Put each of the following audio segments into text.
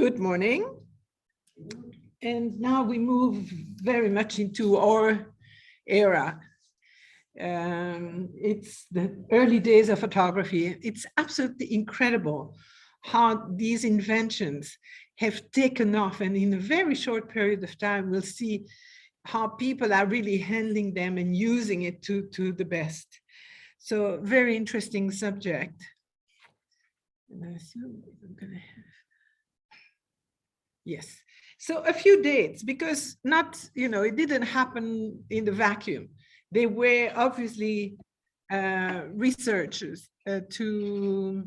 Good morning. And now we move very much into our era. It's the early days of photography. It's absolutely incredible how these inventions have taken off, and in a very short period of time, we'll see how people are really handling them and using it to the best. So very interesting subject. And I assume I'm gonna have, yes. So a few dates, because not, it didn't happen in the vacuum. They were obviously researchers to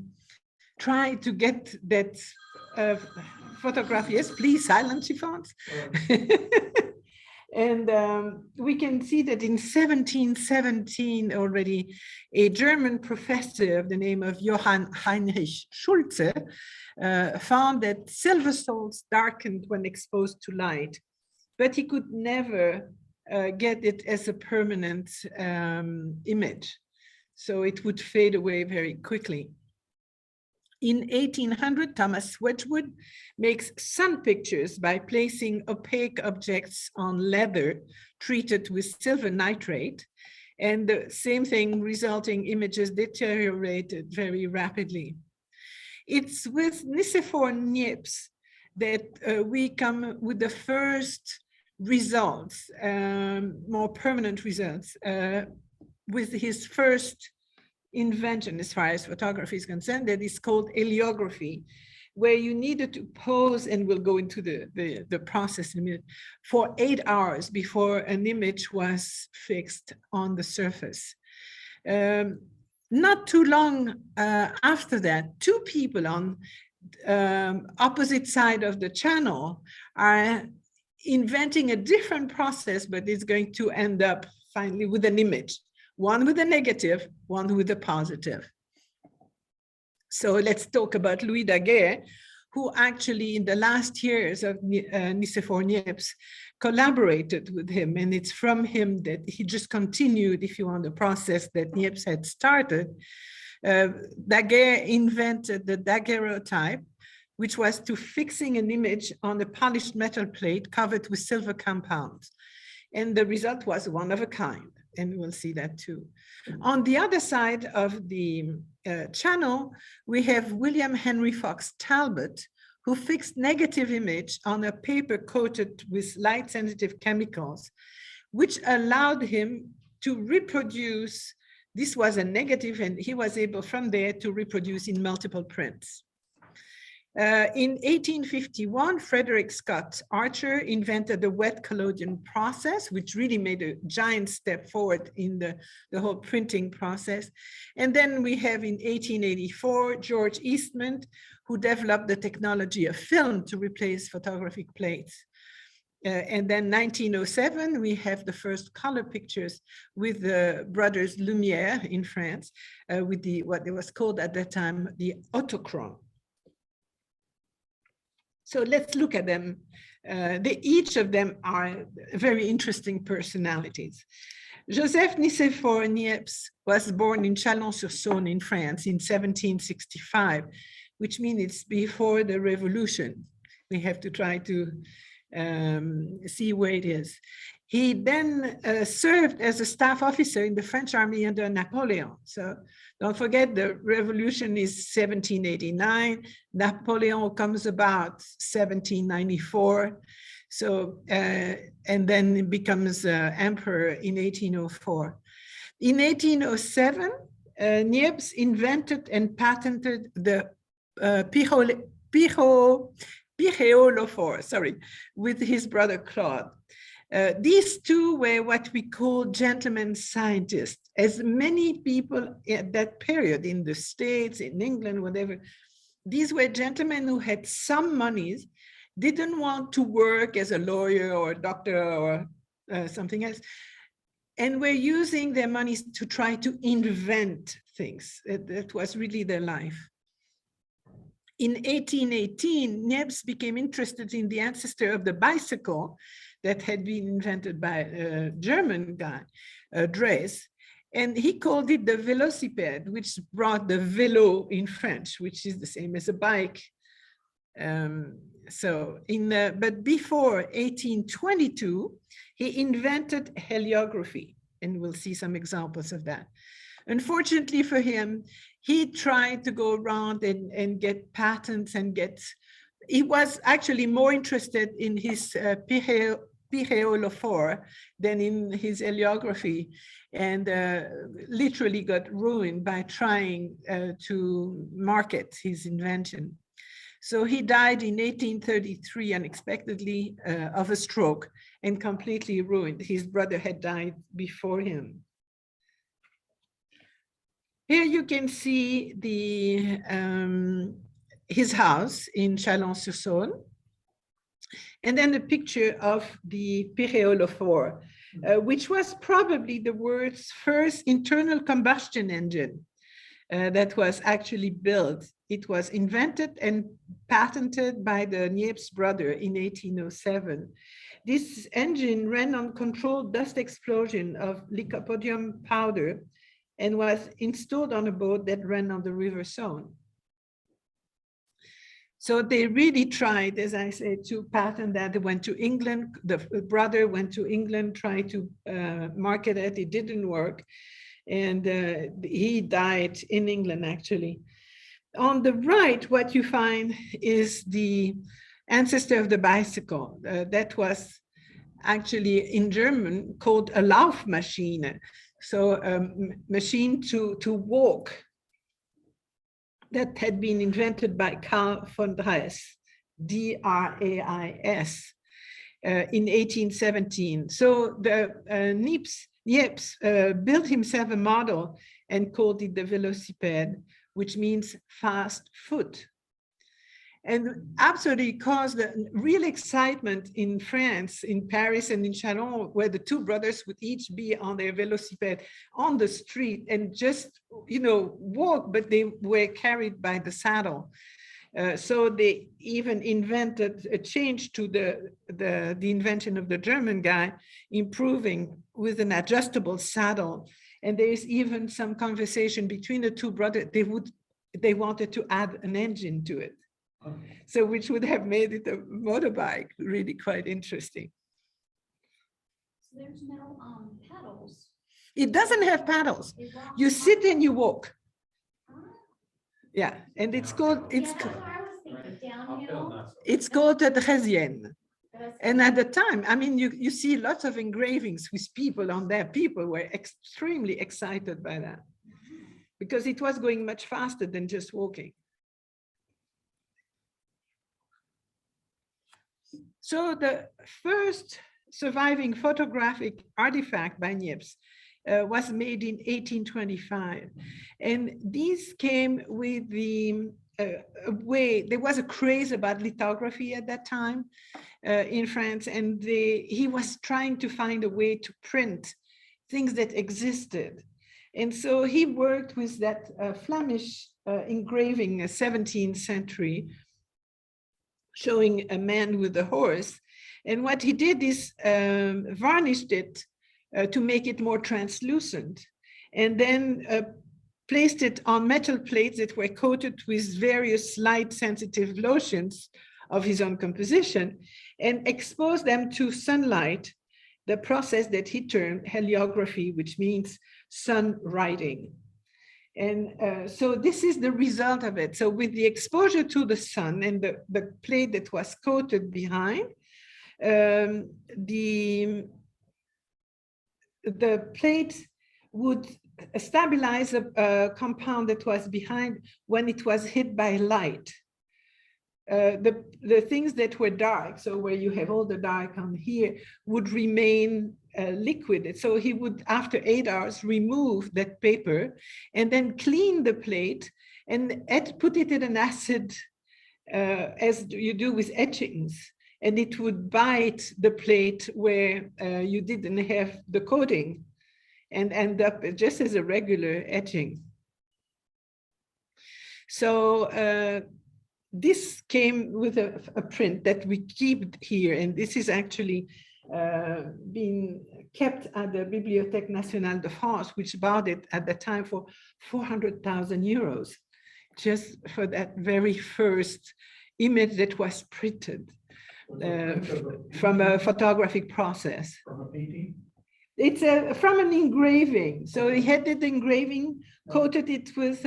try to get that photograph. Yes, please silence your phones. And we can see that in 1717 already, a German professor of the name of Johann Heinrich Schulze found that silver salts darkened when exposed to light, but he could never get it as a permanent image. So it would fade away very quickly. In 1800, Thomas Wedgwood makes sun pictures by placing opaque objects on leather treated with silver nitrate, and the same thing, resulting images deteriorated very rapidly. It's with Nicéphore Niepce that we come with the first results, more permanent results, with his first invention as far as photography is concerned, that is called heliography, where you needed to pose, and we'll go into the process in a minute, for 8 hours before an image was fixed on the surface. Not too long after that, two people on opposite side of the channel are inventing a different process, but it's going to end up finally with an image. One with a negative, one with a positive. So let's talk about Louis Daguerre, who actually in the last years of Nicéphore Niepce collaborated with him. And it's from him that he just continued, if you want, the process that Niepce had started. Daguerre invented the daguerreotype, which was to fixing an image on a polished metal plate covered with silver compounds. And the result was one of a kind. And we'll see that too. On the other side of the channel, we have William Henry Fox Talbot, who fixed negative image on a paper coated with light-sensitive chemicals, which allowed him to reproduce. This was a negative, and he was able from there to reproduce in multiple prints. In 1851, Frederick Scott Archer invented the wet collodion process, which really made a giant step forward in the whole printing process. And then we have in 1884, George Eastman, who developed the technology of film to replace photographic plates. And then 1907, we have the first color pictures with the brothers Lumière in France, with what it was called at that time, the autochrome. So let's look at them. Each of them are very interesting personalities. Joseph Nicéphore Niepce was born in Chalon-sur-Saône in France in 1765, which means it's before the revolution. We have to try to see where it is. He then served as a staff officer in the French army under Napoleon. So don't forget, the revolution is 1789. Napoleon comes about 1794. So, and then becomes emperor in 1804. In 1807, Niepce invented and patented the pyréolophore, with his brother Claude. These two were what we call gentlemen scientists, as many people at that period in the States, in England, whatever. These were gentlemen who had some monies, didn't want to work as a lawyer or a doctor or something else, and were using their monies to try to invent things. That was really their life. In 1818, Niepce became interested in the ancestor of the bicycle that had been invented by a German guy, Dres, and he called it the velocipede, which brought the vélo in French, which is the same as a bike. But before 1822, he invented heliography, and we'll see some examples of that. Unfortunately for him, he tried to go around and get patents and he was actually more interested in his pyréolophore than in his heliography, and literally got ruined by trying to market his invention. So he died in 1833 unexpectedly of a stroke and completely ruined. His brother had died before him. Here you can see his house in Chalon-sur-Saône, and then a picture of the pyréolophore, which was probably the world's first internal combustion engine that was actually built. It was invented and patented by the Niepce brother in 1807. This engine ran on controlled dust explosion of lycopodium powder and was installed on a boat that ran on the River Saône. So they really tried, as I said, to patent that. They went to England, the brother went to England, tried to market it, it didn't work. And he died in England, actually. On the right, what you find is the ancestor of the bicycle. That was actually in German called a Laufmaschine. So a machine to walk, that had been invented by Carl von Drais, D-R-A-I-S, in 1817. So the Niepce built himself a model and called it the velocipede, which means fast foot. And absolutely caused a real excitement in France, in Paris and in Chalon, where the two brothers would each be on their velocipede on the street and just, walk, but they were carried by the saddle. So they even invented a change to the invention of the German guy, improving with an adjustable saddle. And there is even some conversation between the two brothers. They wanted to add an engine to it. So which would have made it a motorbike, really quite interesting. So there's no pedals. It doesn't have paddles. You sit and you walk. Yeah, and it's called the Draisienne. And at the time, I mean, you see lots of engravings with people on there. People were extremely excited by that because it was going much faster than just walking. So the first surviving photographic artifact by Niepce was made in 1825. And these came with the way, there was a craze about lithography at that time in France, and he was trying to find a way to print things that existed. And so he worked with that Flemish engraving, 17th century, showing a man with a horse. And what he did is varnished it to make it more translucent, and then placed it on metal plates that were coated with various light sensitive lotions of his own composition, and exposed them to sunlight, the process that he termed heliography, which means sun writing. And so this is the result of it. So with the exposure to the sun and the plate that was coated behind, the plate would stabilize a compound that was behind when it was hit by light. The things that were dark, so where you have all the dark on here, would remain liquid. So he would, after 8 hours, remove that paper and then clean the plate and put it in an acid, as you do with etchings. And it would bite the plate where you didn't have the coating and end up just as a regular etching. So this came with a print that we keep here, and this is actually being kept at the Bibliothèque Nationale de France, which bought it at the time for 400,000 euros, just for that very first image that was printed from a photographic process. From a painting? It's from an engraving. So he had the engraving, coated it with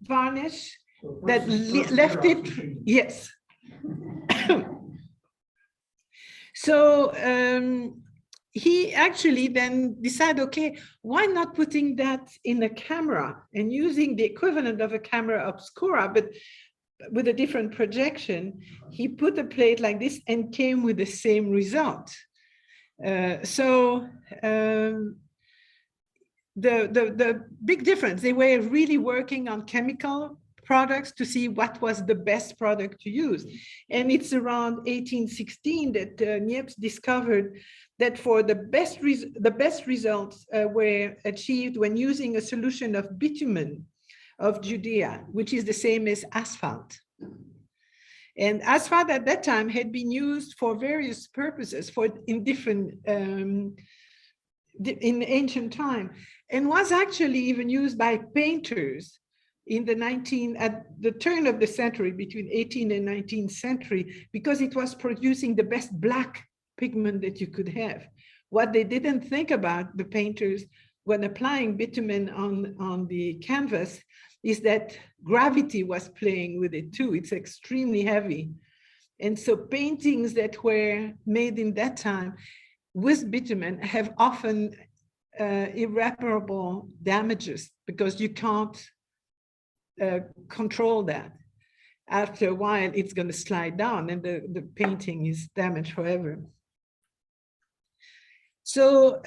varnish, So that left it, yes. So he actually then decided, okay, why not putting that in a camera and using the equivalent of a camera obscura, but with a different projection. He put a plate like this and came with the same result. The big difference, they were really working on chemical products to see what was the best product to use. And it's around 1816 that Niepce discovered that for the best results were achieved when using a solution of bitumen of Judea, which is the same as asphalt. And asphalt at that time had been used for various purposes in ancient time, and was actually even used by painters at the turn of the century, between 18th and 19th century, because it was producing the best black pigment that you could have. What they didn't think about, the painters, when applying bitumen on the canvas, is that gravity was playing with it too. It's extremely heavy. And so paintings that were made in that time with bitumen have often irreparable damages, because you can't control that. After a while, it's going to slide down and the painting is damaged forever. So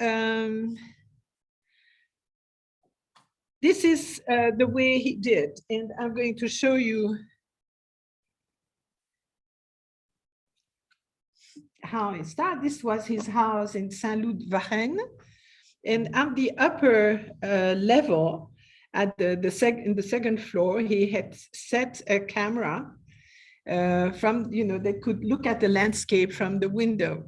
this is the way he did, and I'm going to show you how it started. This was his house in Saint-Loup-de-Varennes, and on the upper level, in the second floor, he had set a camera that could look at the landscape from the window.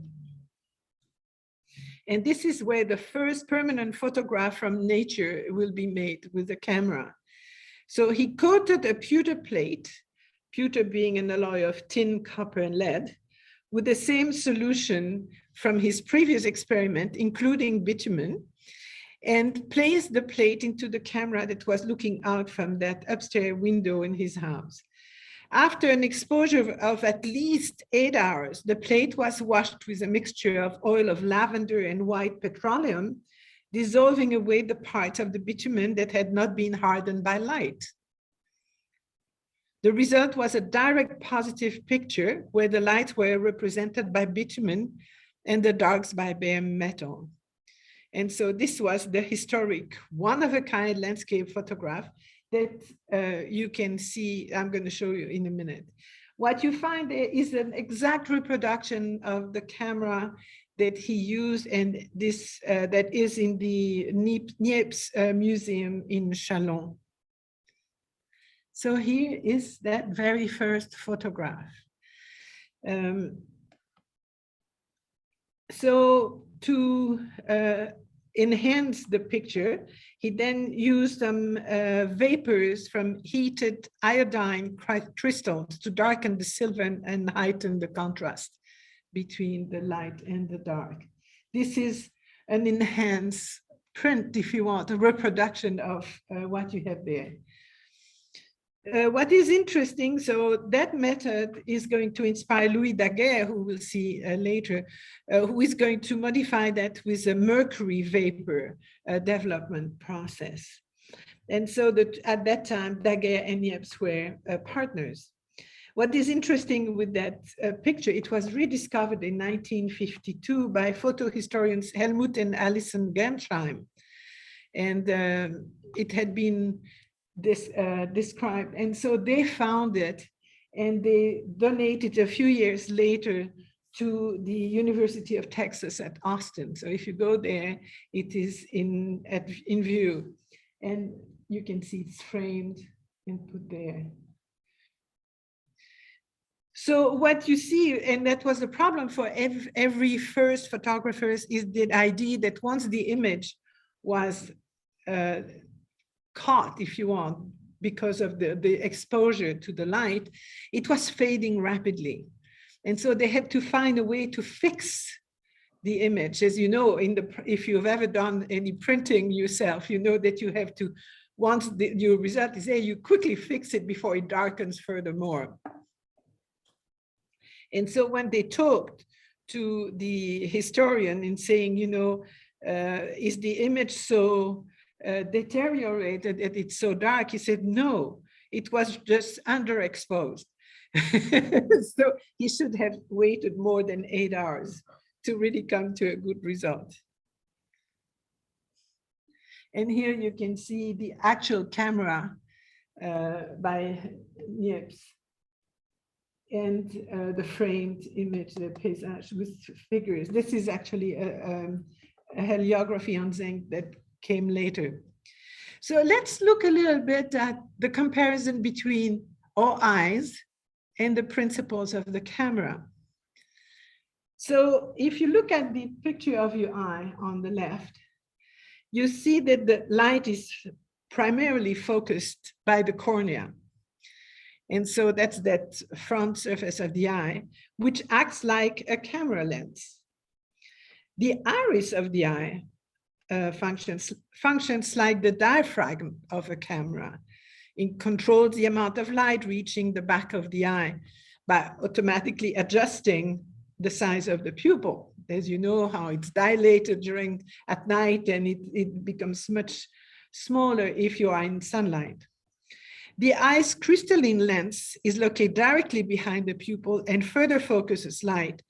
And this is where the first permanent photograph from nature will be made with the camera. So he coated a pewter plate, pewter being an alloy of tin, copper, and lead, with the same solution from his previous experiment, including bitumen, and placed the plate into the camera that was looking out from that upstairs window in his house. After an exposure of at least 8 hours, the plate was washed with a mixture of oil of lavender and white petroleum, dissolving away the parts of the bitumen that had not been hardened by light. The result was a direct positive picture where the lights were represented by bitumen and the darks by bare metal. And so this was the historic one-of-a-kind landscape photograph that you can see. I'm going to show you in a minute. What you find there is an exact reproduction of the camera that he used, and this that is in the Niepce Museum in Chalon. So here is that very first photograph. So to enhance the picture, he then used some vapors from heated iodine crystals to darken the silver and heighten the contrast between the light and the dark. This is an enhanced print, if you want, a reproduction of what you have there. What is interesting, so that method is going to inspire Louis Daguerre, who we'll see later, who is going to modify that with a mercury vapor development process. And so at that time, Daguerre and Niepce were partners. What is interesting with that picture, it was rediscovered in 1952 by photo historians Helmut and Alison Gernsheim. And it had been described. And so they found it and they donated a few years later to the University of Texas at Austin. So if you go there, it is in view. And you can see it's framed and put there. So what you see, and that was the problem for every first photographers, is the idea that once the image was caught, if you want, because of the exposure to the light, it was fading rapidly. And so they had to find a way to fix the image. As you know, if you've ever done any printing yourself, you know that you have to, once your result is there, you quickly fix it before it darkens furthermore. And so when they talked to the historian in saying, you know, is the image so deteriorated that it's so dark? He said, no, it was just underexposed. So he should have waited more than 8 hours to really come to a good result. And here you can see the actual camera by Niepce, and the framed image, the paysage with figures. This is actually a heliography on zinc that came later. So let's look a little bit at the comparison between our eyes and the principles of the camera. So if you look at the picture of your eye on the left, you see that the light is primarily focused by the cornea. And so that's that front surface of the eye, which acts like a camera lens. The iris of the eye functions like the diaphragm of a camera. It controls the amount of light reaching the back of the eye by automatically adjusting the size of the pupil. As you know, how it's dilated at night, and it becomes much smaller if you are in sunlight. The eye's crystalline lens is located directly behind the pupil and further focuses light.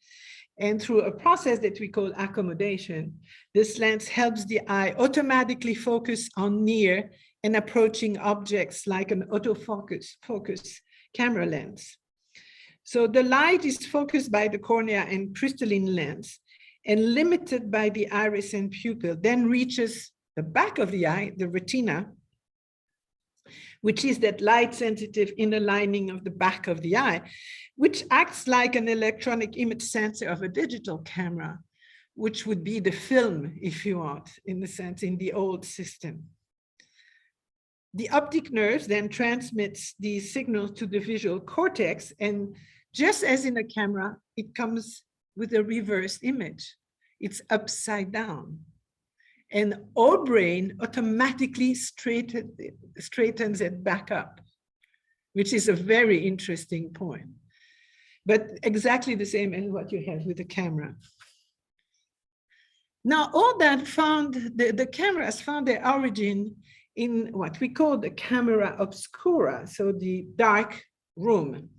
And through a process that we call accommodation, this lens helps the eye automatically focus on near and approaching objects like an autofocus camera lens. So the light is focused by the cornea and crystalline lens and limited by the iris and pupil, then reaches the back of the eye, the retina, which is that light-sensitive inner lining of the back of the eye, which acts like an electronic image sensor of a digital camera, which would be the film, if you want, in the sense, in the old system. The optic nerve then transmits these signals to the visual cortex, and just as in a camera, it comes with a reverse image. It's upside down. And our brain automatically straightens it back up, which is a very interesting point. But exactly the same as what you have with the camera. Now, all that the cameras found their origin in what we call the camera obscura, so the dark room,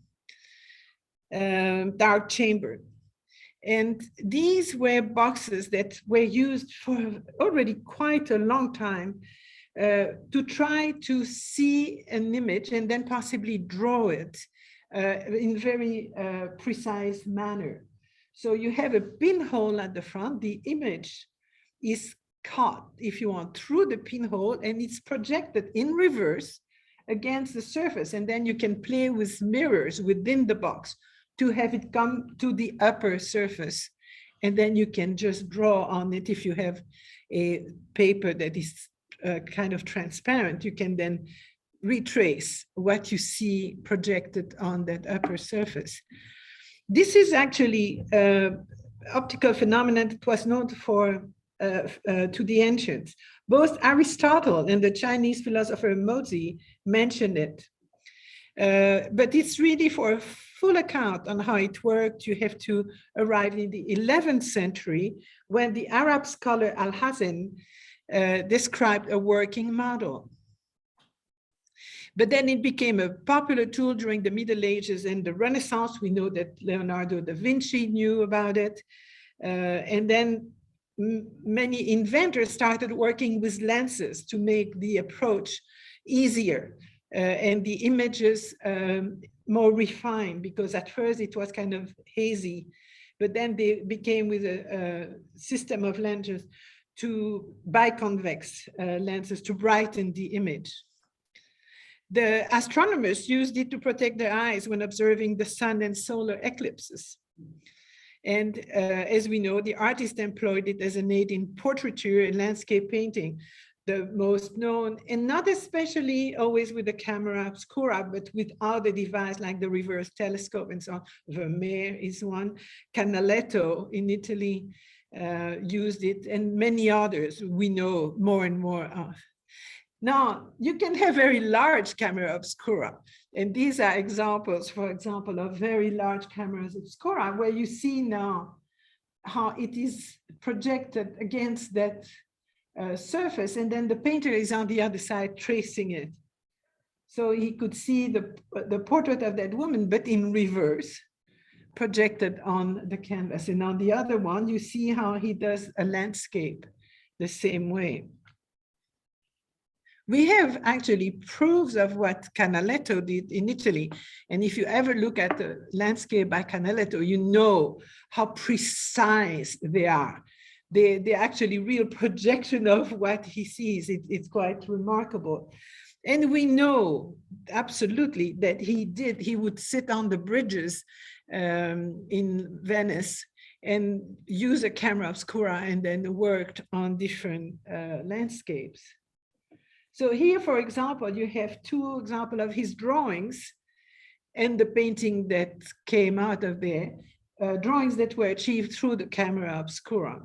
dark chamber. And these were boxes that were used for already quite a long time to try to see an image and then possibly draw it in very precise manner. So you have a pinhole at the front. The image is caught, if you want, through the pinhole, and it's projected in reverse against the surface. And then you can play with mirrors within the box to have it come to the upper surface. And then you can just draw on it. If you have a paper that is kind of transparent, you can then retrace what you see projected on that upper surface. This is actually optical phenomenon that was known for to the ancients. Both Aristotle and the Chinese philosopher Mozi mentioned it. But it's really for a full account on how it worked, you have to arrive in the 11th century when the Arab scholar Al-Hazen described a working model. But then it became a popular tool during the Middle Ages and the Renaissance. We know that Leonardo da Vinci knew about it. And then many inventors started working with lenses to make the approach easier and the images more refined, because at first it was kind of hazy, but then they became with a system of lenses to biconvex lenses to brighten the image. The astronomers used it to protect their eyes when observing the sun and solar eclipses. And as we know, the artist employed it as an aid in portraiture and landscape painting. the most known, and not especially always with the camera obscura, but with other devices like the reverse telescope and so on. Vermeer is one. Canaletto in Italy used it, and many others we know more and more of. Now, you can have very large camera obscura, and these are examples, for example, of very large cameras obscura, where you see now how it is projected against that surface, and then the painter is on the other side tracing it. So he could see the portrait of that woman, but in reverse, projected on the canvas. And on the other one, you see how he does a landscape the same way. We have actually proofs of what Canaletto did in Italy. And if you ever look at the landscape by Canaletto, you know how precise they are. They're actually real projection of what he sees. It's quite remarkable. And we know absolutely that he would sit on the bridges in Venice and use a camera obscura and then worked on different landscapes. So here, for example, you have two examples of his drawings and the painting that came out of there, drawings that were achieved through the camera obscura.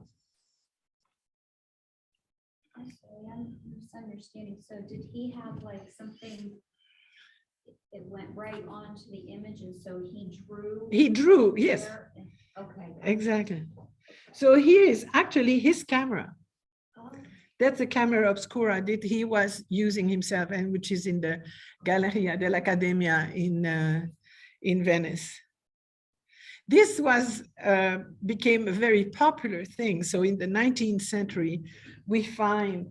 I'm misunderstanding. So did he have like something that went right onto the image, and so he drew? He drew, yes. Okay. Exactly. So here is actually his camera. Oh. That's the camera obscura that he was using himself, and which is in the Galleria dell'Accademia in Venice. This became a very popular thing. So in the 19th century, we find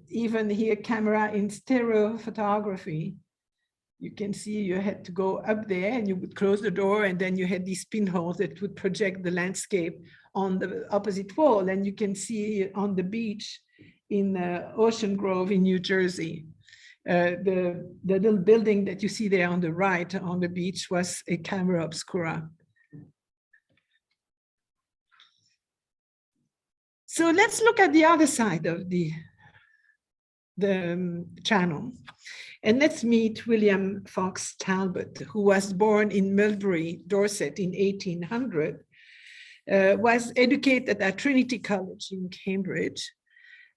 even here camera in stereophotography. You can see you had to go up there and you would close the door, and then you had these pinholes that would project the landscape on the opposite wall. And you can see on the beach in Ocean Grove in New Jersey. The little building that you see there on the right on the beach was a camera obscura. So let's look at the other side of the channel. And let's meet William Fox Talbot, who was born in Mulberry, Dorset in 1800, was educated at Trinity College in Cambridge,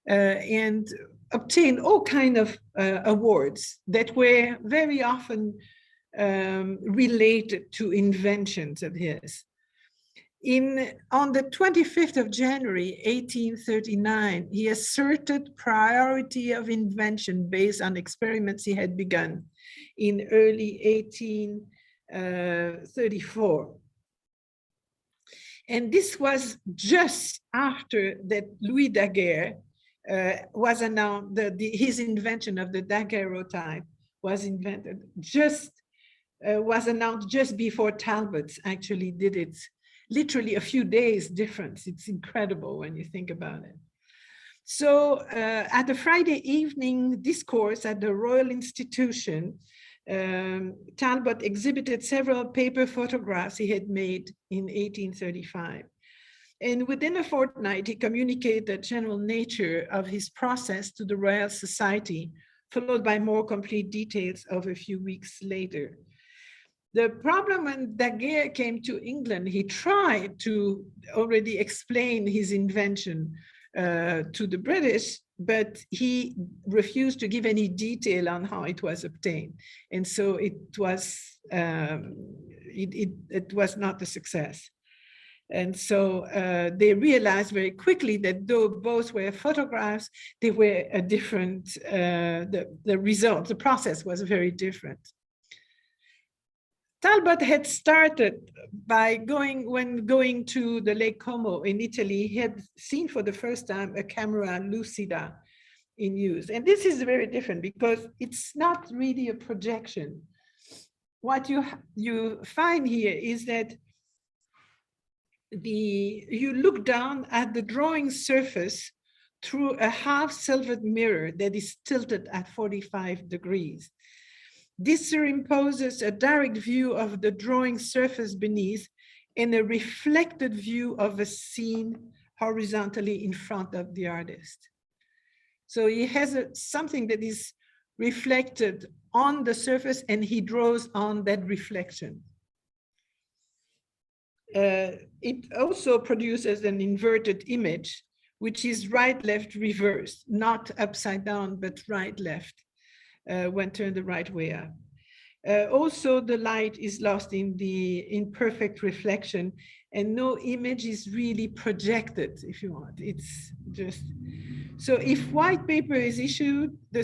and obtained all kinds of awards that were very often related to inventions of his. On the 25th of January, 1839, he asserted priority of invention based on experiments he had begun in early 1834. And this was just after that Louis Daguerre was announced, his invention of the daguerreotype was invented, was announced just before Talbot actually did it. Literally a few days difference. It's incredible when you think about it. So at the Friday evening discourse at the Royal Institution, Talbot exhibited several paper photographs he had made in 1835. And within a fortnight, he communicated the general nature of his process to the Royal Society, followed by more complete details of a few weeks later. The problem when Daguerre came to England, he tried to already explain his invention to the British, but he refused to give any detail on how it was obtained. And so it was not a success. And so they realized very quickly that though both were photographs, they were a different, the result, the process was very different. Talbot had started by when going to the Lake Como in Italy, he had seen for the first time a camera Lucida in use. And this is very different because it's not really a projection. What you find here is that you look down at the drawing surface through a half-silvered mirror that is tilted at 45 degrees. This imposes a direct view of the drawing surface beneath and a reflected view of a scene horizontally in front of the artist. So he has something that is reflected on the surface, and he draws on that reflection. It also produces an inverted image, which is right, left, reverse, not upside down, but right, left, when turned the right way up. Also, the light is lost in the imperfect reflection, and no image is really projected, if you want. It's just, so if white paper is issued, the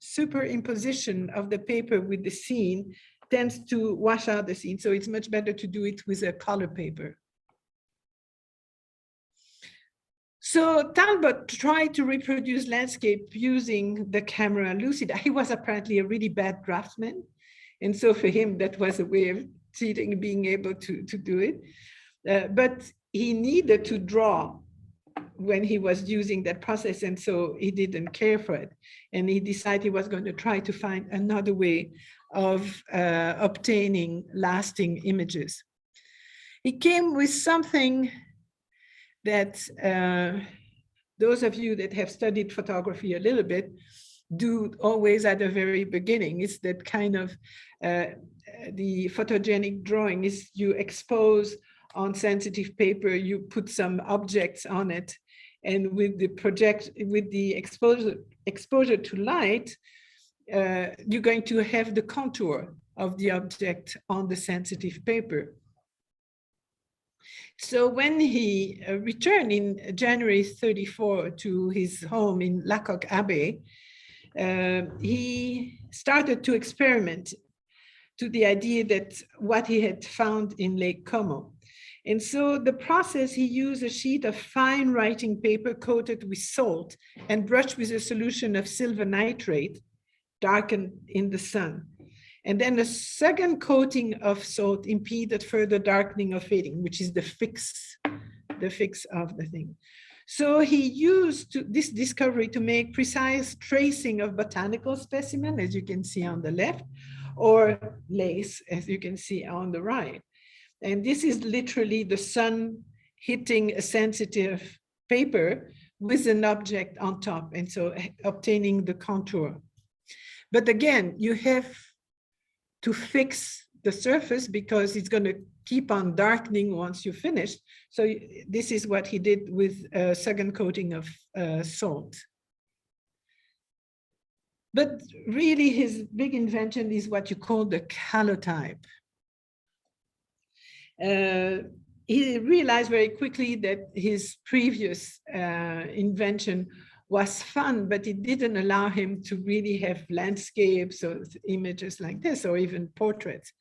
superimposition of the paper with the scene tends to wash out the scene. So it's much better to do it with a color paper. So Talbot tried to reproduce landscape using the camera Lucida. He was apparently a really bad draftsman. And so for him, that was a way of cheating, being able to do it. But he needed to draw when he was using that process. And so he didn't care for it. And he decided he was going to try to find another way of obtaining lasting images. He came with something that those of you that have studied photography a little bit do always at the very beginning. It's that kind of the photogenic drawing is you expose on sensitive paper, you put some objects on it, and with the exposure to light, you're going to have the contour of the object on the sensitive paper. So when he returned in January 34 to his home in Lacock Abbey, he started to experiment to the idea that what he had found in Lake Como. And so the process, he used a sheet of fine writing paper coated with salt and brushed with a solution of silver nitrate, darkened in the sun. And then a second coating of salt impeded further darkening or fading, which is the fix of the thing. So he used this discovery to make precise tracing of botanical specimen, as you can see on the left, or lace, as you can see on the right. And this is literally the sun hitting a sensitive paper with an object on top, and so obtaining the contour. But again, you have to fix the surface because it's going to keep on darkening once you finish. So this is what he did with a second coating of salt. But really his big invention is what you call the calotype. He realized very quickly that his previous invention was fun, but it didn't allow him to really have landscapes or images like this, or even portraits.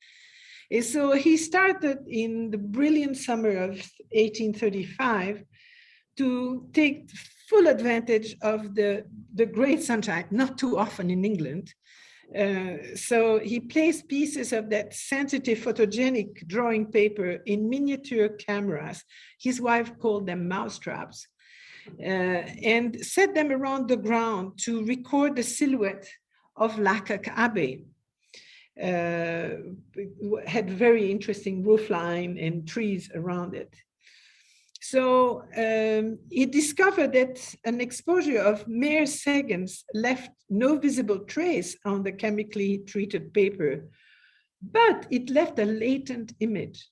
And so he started in the brilliant summer of 1835 to take full advantage of the great sunshine, not too often in England. So he placed pieces of that sensitive photogenic drawing paper in miniature cameras. His wife called them mousetraps. And set them around the ground to record the silhouette of Lacock Abbey. Had very interesting roofline and trees around it. So he discovered that an exposure of mere seconds left no visible trace on the chemically treated paper, but it left a latent image.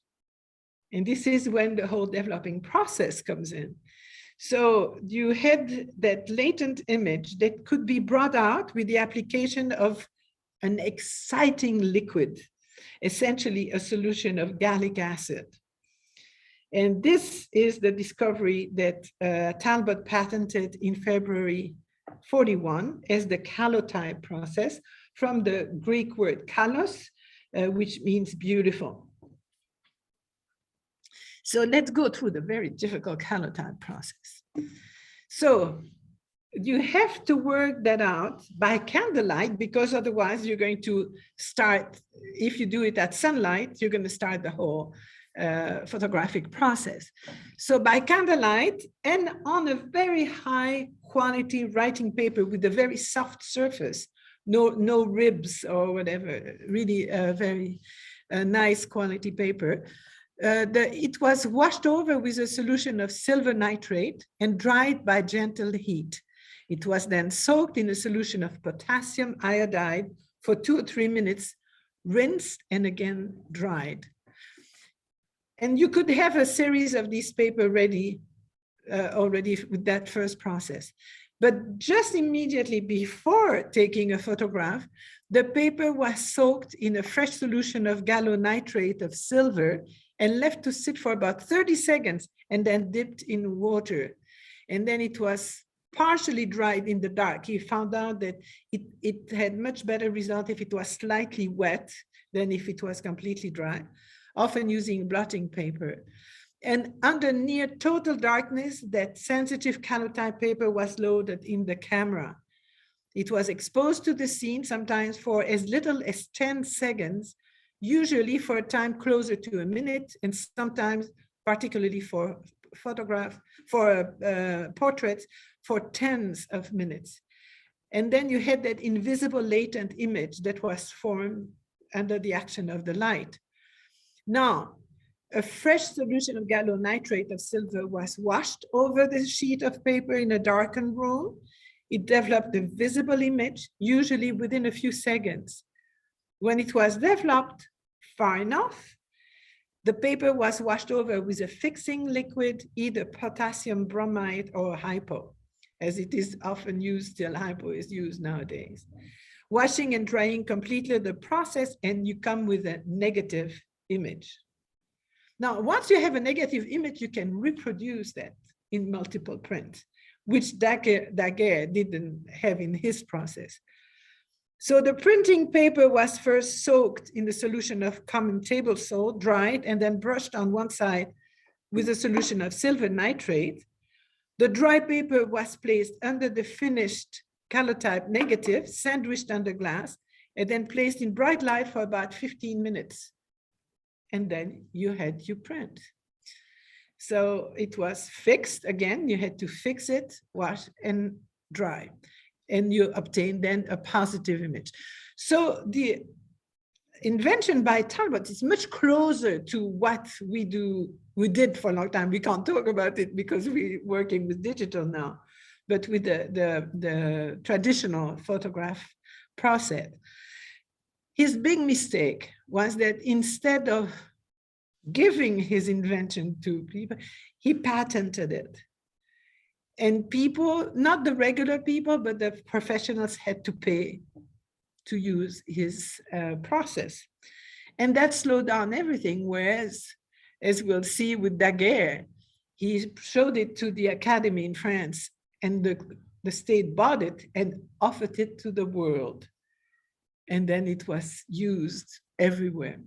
And this is when the whole developing process comes in. So you had that latent image that could be brought out with the application of an exciting liquid, essentially a solution of gallic acid. And this is the discovery that Talbot patented in February 41 as the calotype process, from the Greek word kalos, which means beautiful. So let's go through the very difficult calotype process. So you have to work that out by candlelight, because otherwise you're going to start, if you do it at sunlight, you're going to start the whole photographic process. So by candlelight and on a very high quality writing paper with a very soft surface, no ribs or whatever, really a very nice quality paper. It was washed over with a solution of silver nitrate and dried by gentle heat. It was then soaked in a solution of potassium iodide for 2 or 3 minutes, rinsed and again dried. And you could have a series of these paper ready already with that first process. But just immediately before taking a photograph, the paper was soaked in a fresh solution of gallonitrate of silver and left to sit for about 30 seconds and then dipped in water. And then it was partially dried in the dark. He found out that it had much better result if it was slightly wet than if it was completely dry, often using blotting paper. And under near total darkness, that sensitive calotype paper was loaded in the camera. It was exposed to the scene sometimes for as little as 10 seconds, usually for a time closer to a minute, and sometimes, particularly for portraits, for tens of minutes. And then you had that invisible latent image that was formed under the action of the light. Now, a fresh solution of gallonitrate of silver was washed over the sheet of paper in a darkened room. It developed a visible image, usually within a few seconds. When it was developed far enough, the paper was washed over with a fixing liquid, either potassium bromide or hypo, as it is often used, still hypo is used nowadays. Washing and drying completely the process, and you come with a negative image. Now, once you have a negative image, you can reproduce that in multiple prints, which Berger didn't have in his process. So the printing paper was first soaked in the solution of common table salt, dried, and then brushed on one side with a solution of silver nitrate. The dry paper was placed under the finished calotype negative, sandwiched under glass, and then placed in bright light for about 15 minutes. And then you had your print. So it was fixed again, you had to fix it, wash and dry. And you obtain then a positive image. So the invention by Talbot is much closer to what we did for a long time. We can't talk about it because we're working with digital now, but with the traditional photograph process. His big mistake was that instead of giving his invention to people, he patented it. And people, not the regular people, but the professionals had to pay to use his process. And that slowed down everything, whereas, as we'll see with Berger, he showed it to the Academy in France, and the state bought it and offered it to the world. And then it was used everywhere.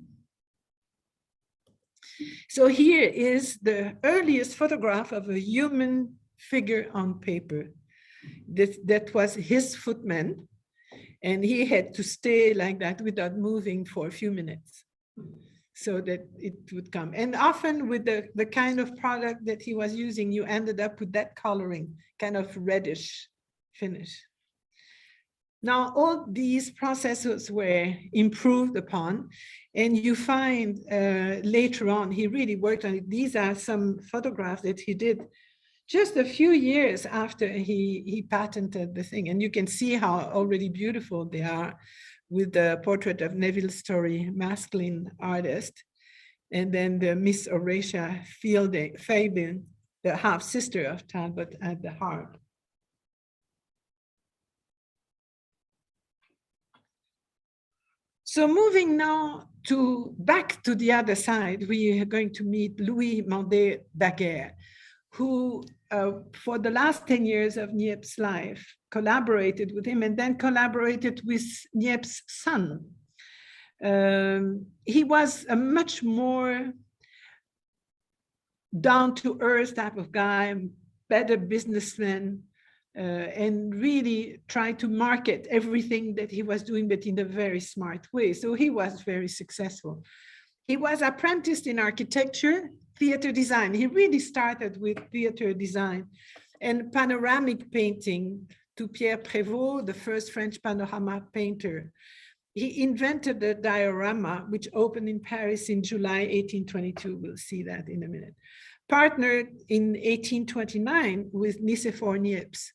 So here is the earliest photograph of a human figure on paper. That was his footman, and he had to stay like that without moving for a few minutes so that it would come. And often with the kind of product that he was using, you ended up with that coloring, kind of reddish finish. Now, all these processes were improved upon, and you find later on, he really worked on it. These are some photographs that he did just a few years after he patented the thing. And you can see how already beautiful they are with the portrait of Neville Story, masculine artist, and then the Miss Horatia Fielding, the half-sister of Talbot at the harp. So moving now back to the other side, we are going to meet Louis Mandé Berger, who for the last 10 years of Niepce's life collaborated with him and then collaborated with Niepce's son. He was a much more down-to-earth type of guy, better businessman, and really tried to market everything that he was doing, but in a very smart way. So he was very successful. He was apprenticed in architecture, theater design. He really started with theater design and panoramic painting to Pierre Prévost, the first French panorama painter. He invented the diorama, which opened in Paris in July 1822. We'll see that in a minute. Partnered in 1829 with Nicéphore Niepce.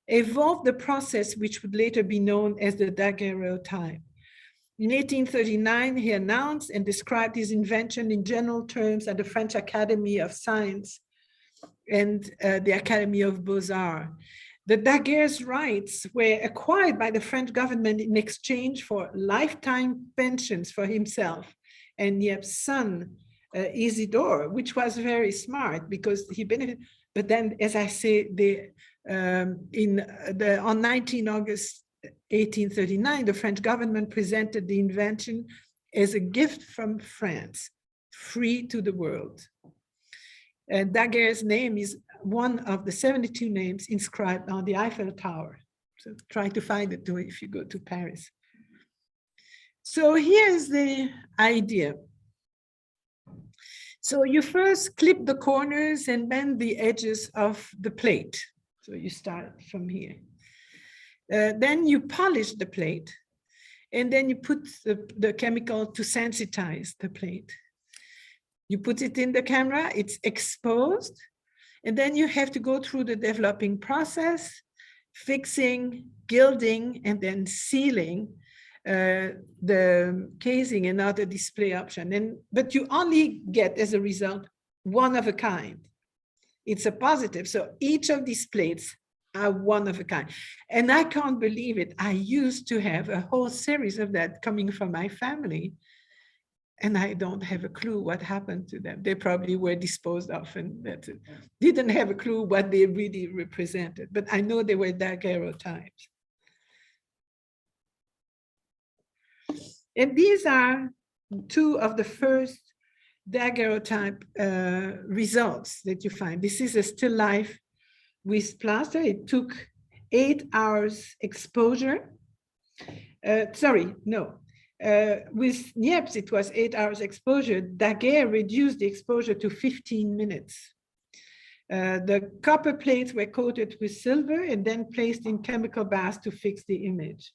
evolved the process which would later be known as the daguerreotype. In 1839, he announced and described his invention in general terms at the French Academy of Science and the Academy of Beaux-Arts. The daguerre's rights were acquired by the French government in exchange for lifetime pensions for himself and Niepce's son, Isidore, which was very smart because he benefited. But then, as I say, on 19 August 1839, the French government presented the invention as a gift from France, free to the world. Daguerre's name is one of the 72 names inscribed on the Eiffel Tower. So try to find it if you go to Paris. So here's the idea. So you first clip the corners and bend the edges of the plate. So you start from here. Then you polish the plate, and then you put the chemical to sensitize the plate. You put it in the camera, it's exposed, and then you have to go through the developing process, fixing, gilding, and then sealing the casing and other display option. But you only get, as a result, one of a kind. It's a positive. So each of these plates are one of a kind. And I can't believe it. I used to have a whole series of that coming from my family. And I don't have a clue what happened to them. They probably were disposed of and didn't have a clue what they really represented. But I know they were daguerreotypes. And these are two of the first daguerreotype results that you find. This is a still life with plaster. It took 8 hours exposure. With Niepce, it was 8 hours exposure. Daguerre reduced the exposure to 15 minutes. The copper plates were coated with silver and then placed in chemical baths to fix the image.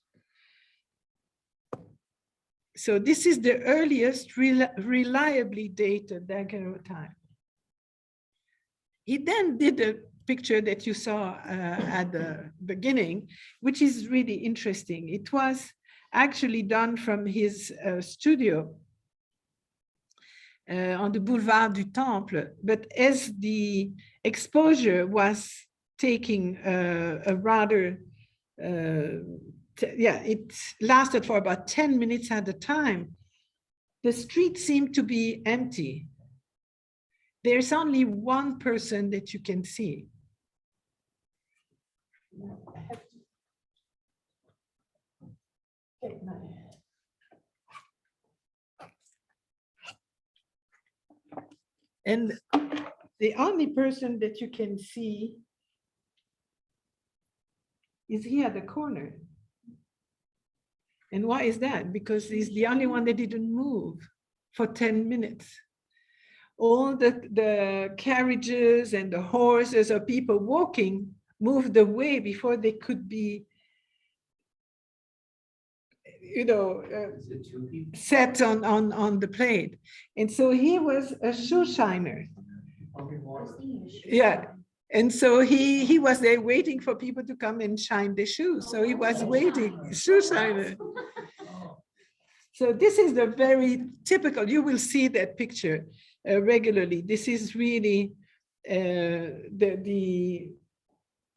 So this is the earliest reliably dated daguerreotype. He then did a picture that you saw at the beginning, which is really interesting. It was actually done from his studio on the Boulevard du Temple, but as the exposure was taking a rather, it lasted for about 10 minutes at a time. The street seemed to be empty. There's only one person that you can see. And the only person that you can see is here at the corner. And why is that? Because he's the only one that didn't move for 10 minutes. All the carriages and the horses or people walking moved away before they could be, set on the plate. And so he was a shoe shiner. Yeah. And so he was there waiting for people to come and shine their shoes. So he was waiting, shoe shiner. So this is the very typical, you will see that picture regularly. This is really the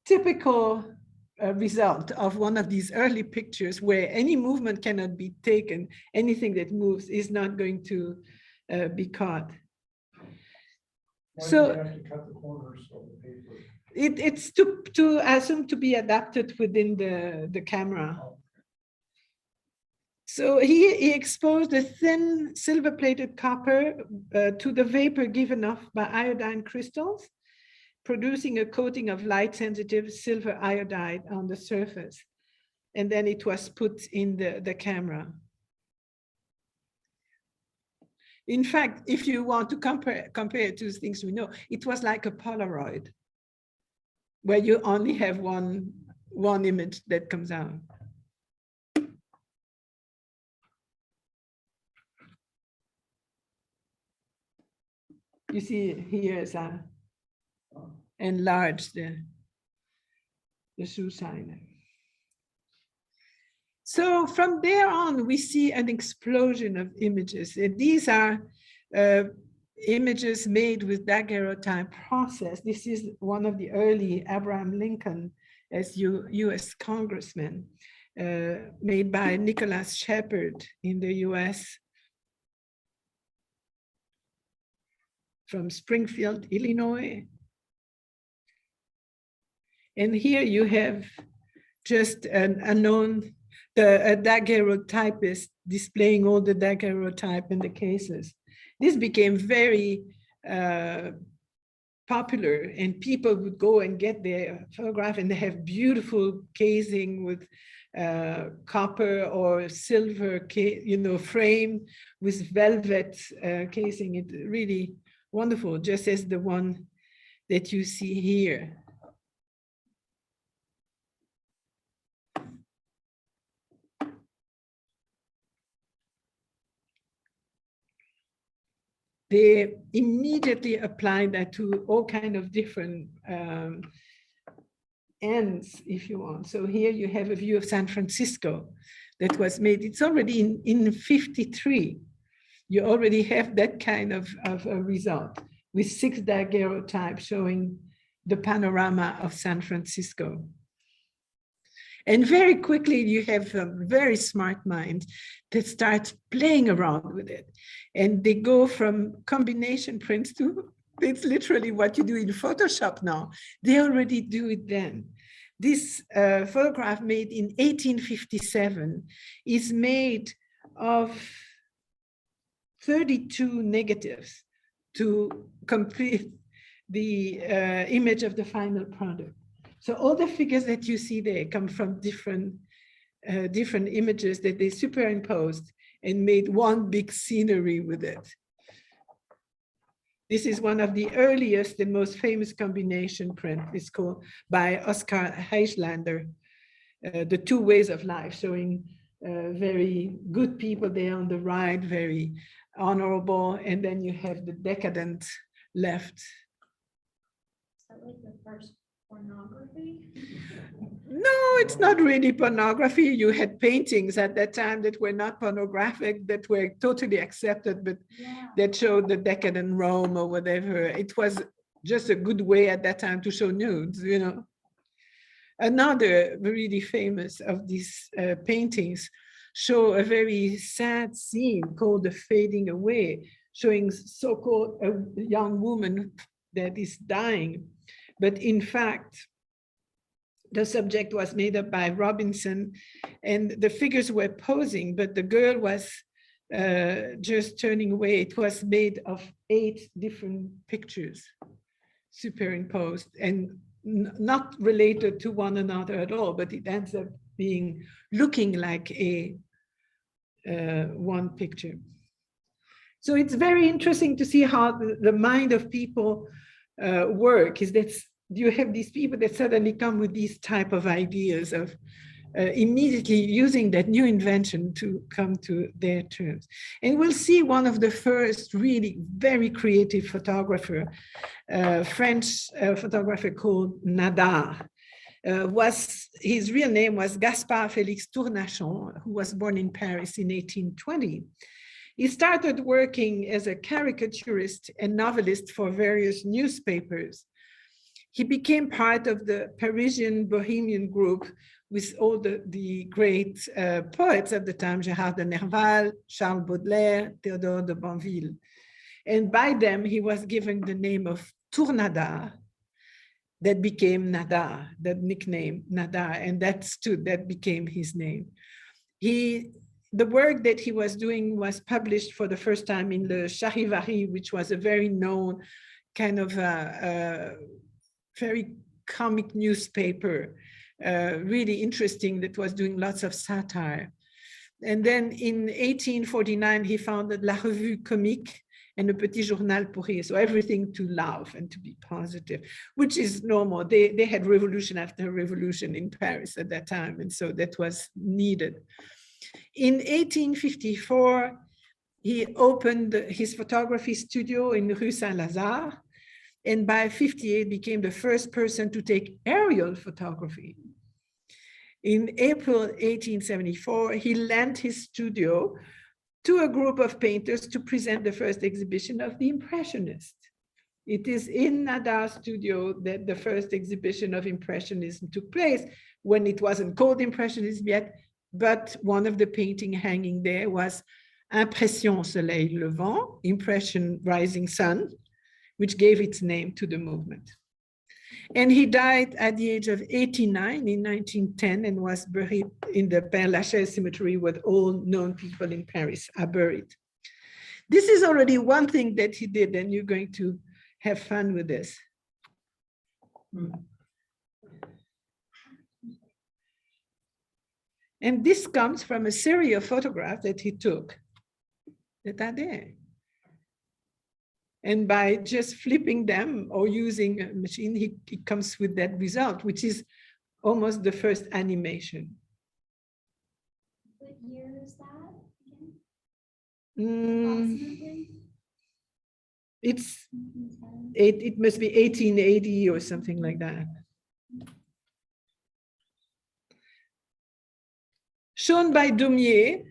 typical result of one of these early pictures where any movement cannot be taken. Anything that moves is not going to be caught. Why So do you have to cut the corners of the paper? it's to assume to be adapted within the camera. So he exposed a thin silver-plated copper to the vapor given off by iodine crystals, producing a coating of light-sensitive silver iodide on the surface. And then it was put in the camera. In fact, if you want to compare two things we know, it was like a Polaroid, where you only have one image that comes out. You see here is enlarged. the shoe shiner. So from there on, we see an explosion of images. And these are images made with daguerreotype process. This is one of the early Abraham Lincoln as US congressman, made by Nicholas Shepard in the US from Springfield, Illinois. And here you have just a daguerreotypist displaying all the daguerreotype in the cases. This became very popular, and people would go and get their photograph, and they have beautiful casing with copper or silver, frame with velvet casing. It really wonderful, just as the one that you see here. They immediately applied that to all kind of different ends, if you want. So here you have a view of San Francisco that was made. It's already in 53. You already have that kind of a result with 6 daguerreotypes showing the panorama of San Francisco. And very quickly, you have a very smart mind that starts playing around with it. And they go from combination prints to, it's literally what you do in Photoshop now. They already do it then. This photograph made in 1857 is made of 32 negatives to complete the image of the final product. So all the figures that you see there come from different images that they superimposed and made one big scenery with it. This is one of the earliest and most famous combination print. It's called by Oscar Heislander, The Two Ways of Life, showing very good people there on the right, very honorable, and then you have the decadent left. Is that like the first pornography? No, it's not really pornography. You had paintings at that time that were not pornographic, that were totally accepted, but that showed the decadent Rome or whatever. It was just a good way at that time to show nudes, you know. Another really famous of these paintings show a very sad scene called The Fading Away, showing so-called a young woman that is dying. But in fact, the subject was made up by Robinson and the figures were posing, but the girl was just turning away. It was made of 8 different pictures superimposed and not related to one another at all, but it ends up being looking like a one picture. So it's very interesting to see how the mind of people work, is that you have these people that suddenly come with these type of ideas of immediately using that new invention to come to their terms. And we'll see one of the first really very creative photographer, French photographer called Nadar. His real name was Gaspard Félix Tournachon, who was born in Paris in 1820. He started working as a caricaturist and novelist for various newspapers. He became part of the Parisian Bohemian group with all the great poets at the time, Gérard de Nerval, Charles Baudelaire, Théodore de Banville. And by them, he was given the name of Tournadar, that became Nadar, that nickname Nadar, and that became his name. The work that he was doing was published for the first time in Le Charivari, which was a very known kind of very comic newspaper, really interesting, that was doing lots of satire. And then in 1849, he founded La Revue Comique and Le Petit Journal pour rire, so everything to laugh and to be positive, which is normal. They had revolution after revolution in Paris at that time, and so that was needed. In 1854, he opened his photography studio in Rue Saint-Lazare, and by 58 became the first person to take aerial photography. In April 1874, he lent his studio to a group of painters to present the first exhibition of the Impressionists. It is in Nadar's studio that the first exhibition of Impressionism took place, when it wasn't called Impressionism yet, but one of the paintings hanging there was Impression Soleil Levant, Impression Rising Sun, which gave its name to the movement. And he died at the age of 89 in 1910 and was buried in the Père Lachaise cemetery where all known people in Paris are buried. This is already one thing that he did, and you're going to have fun with this. And this comes from a series of photographs that he took that are there. And by just flipping them or using a machine, he comes with that result, which is almost the first animation. What year is that again? Mm, Approximately? it must be 1880 or something like that. Shown by Daumier,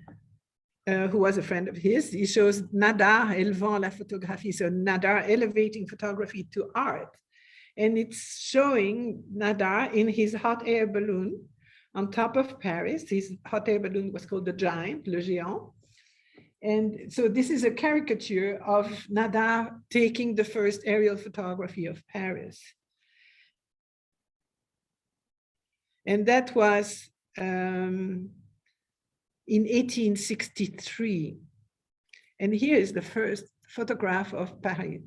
who was a friend of his. He shows Nadar élevant la photographie, so Nadar elevating photography to art. And it's showing Nadar in his hot air balloon on top of Paris. His hot air balloon was called the Giant, Le Géant. And so this is a caricature of Nadar taking the first aerial photography of Paris. And that was in 1863. And here is the first photograph of Paris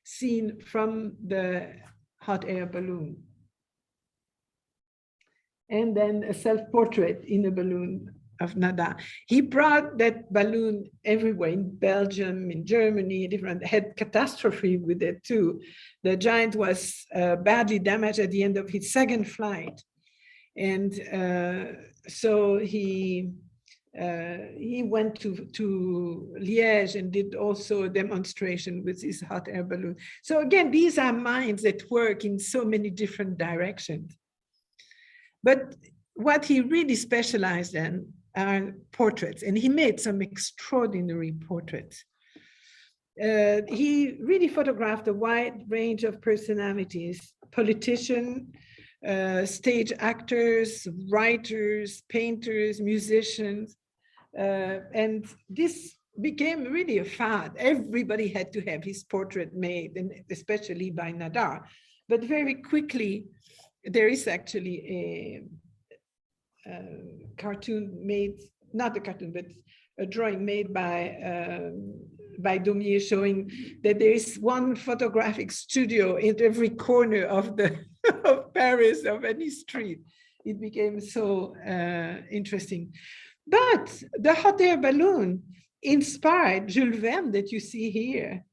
seen from the hot air balloon. And then a self-portrait in a balloon of Nadar. He brought that balloon everywhere, in Belgium, in Germany, had catastrophe with it too. The Giant was badly damaged at the end of his second flight. And so he went to Liège and did also a demonstration with his hot air balloon. So again, these are minds that work in so many different directions. But what he really specialized in are portraits, and he made some extraordinary portraits. He really photographed a wide range of personalities: politicians, stage actors, writers, painters, musicians, and this became really a fad. Everybody had to have his portrait made, and especially by Nadar. But very quickly, there is actually a cartoon made, not a cartoon, but a drawing made by Daumier, showing that there is one photographic studio in every corner of of Paris, of any street. It became so interesting. But the hot air balloon inspired Jules Verne that you see here.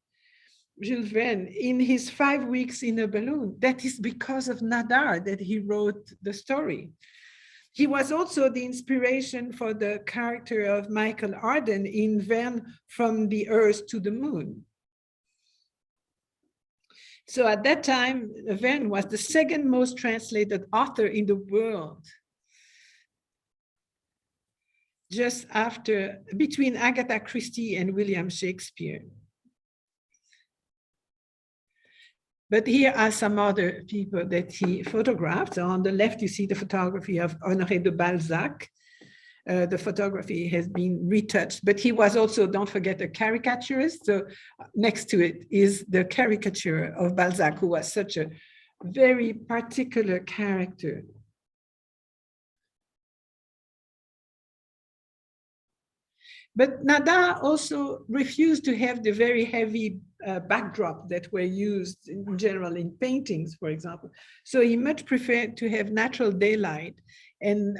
Jules Verne, in his 5 weeks in a balloon, that is because of Nadar that he wrote the story. He was also the inspiration for the character of Michael Arden in Verne from the Earth to the Moon. So at that time, Verne was the second most translated author in the world, just after, between Agatha Christie and William Shakespeare. But here are some other people that he photographed. So on the left, you see the photography of Honoré de Balzac. The photography has been retouched, but he was also, don't forget, a caricaturist. So next to it is the caricature of Balzac, who was such a very particular character. But Nadar also refused to have the very heavy backdrop that were used in general in paintings, for example. So he much preferred to have natural daylight and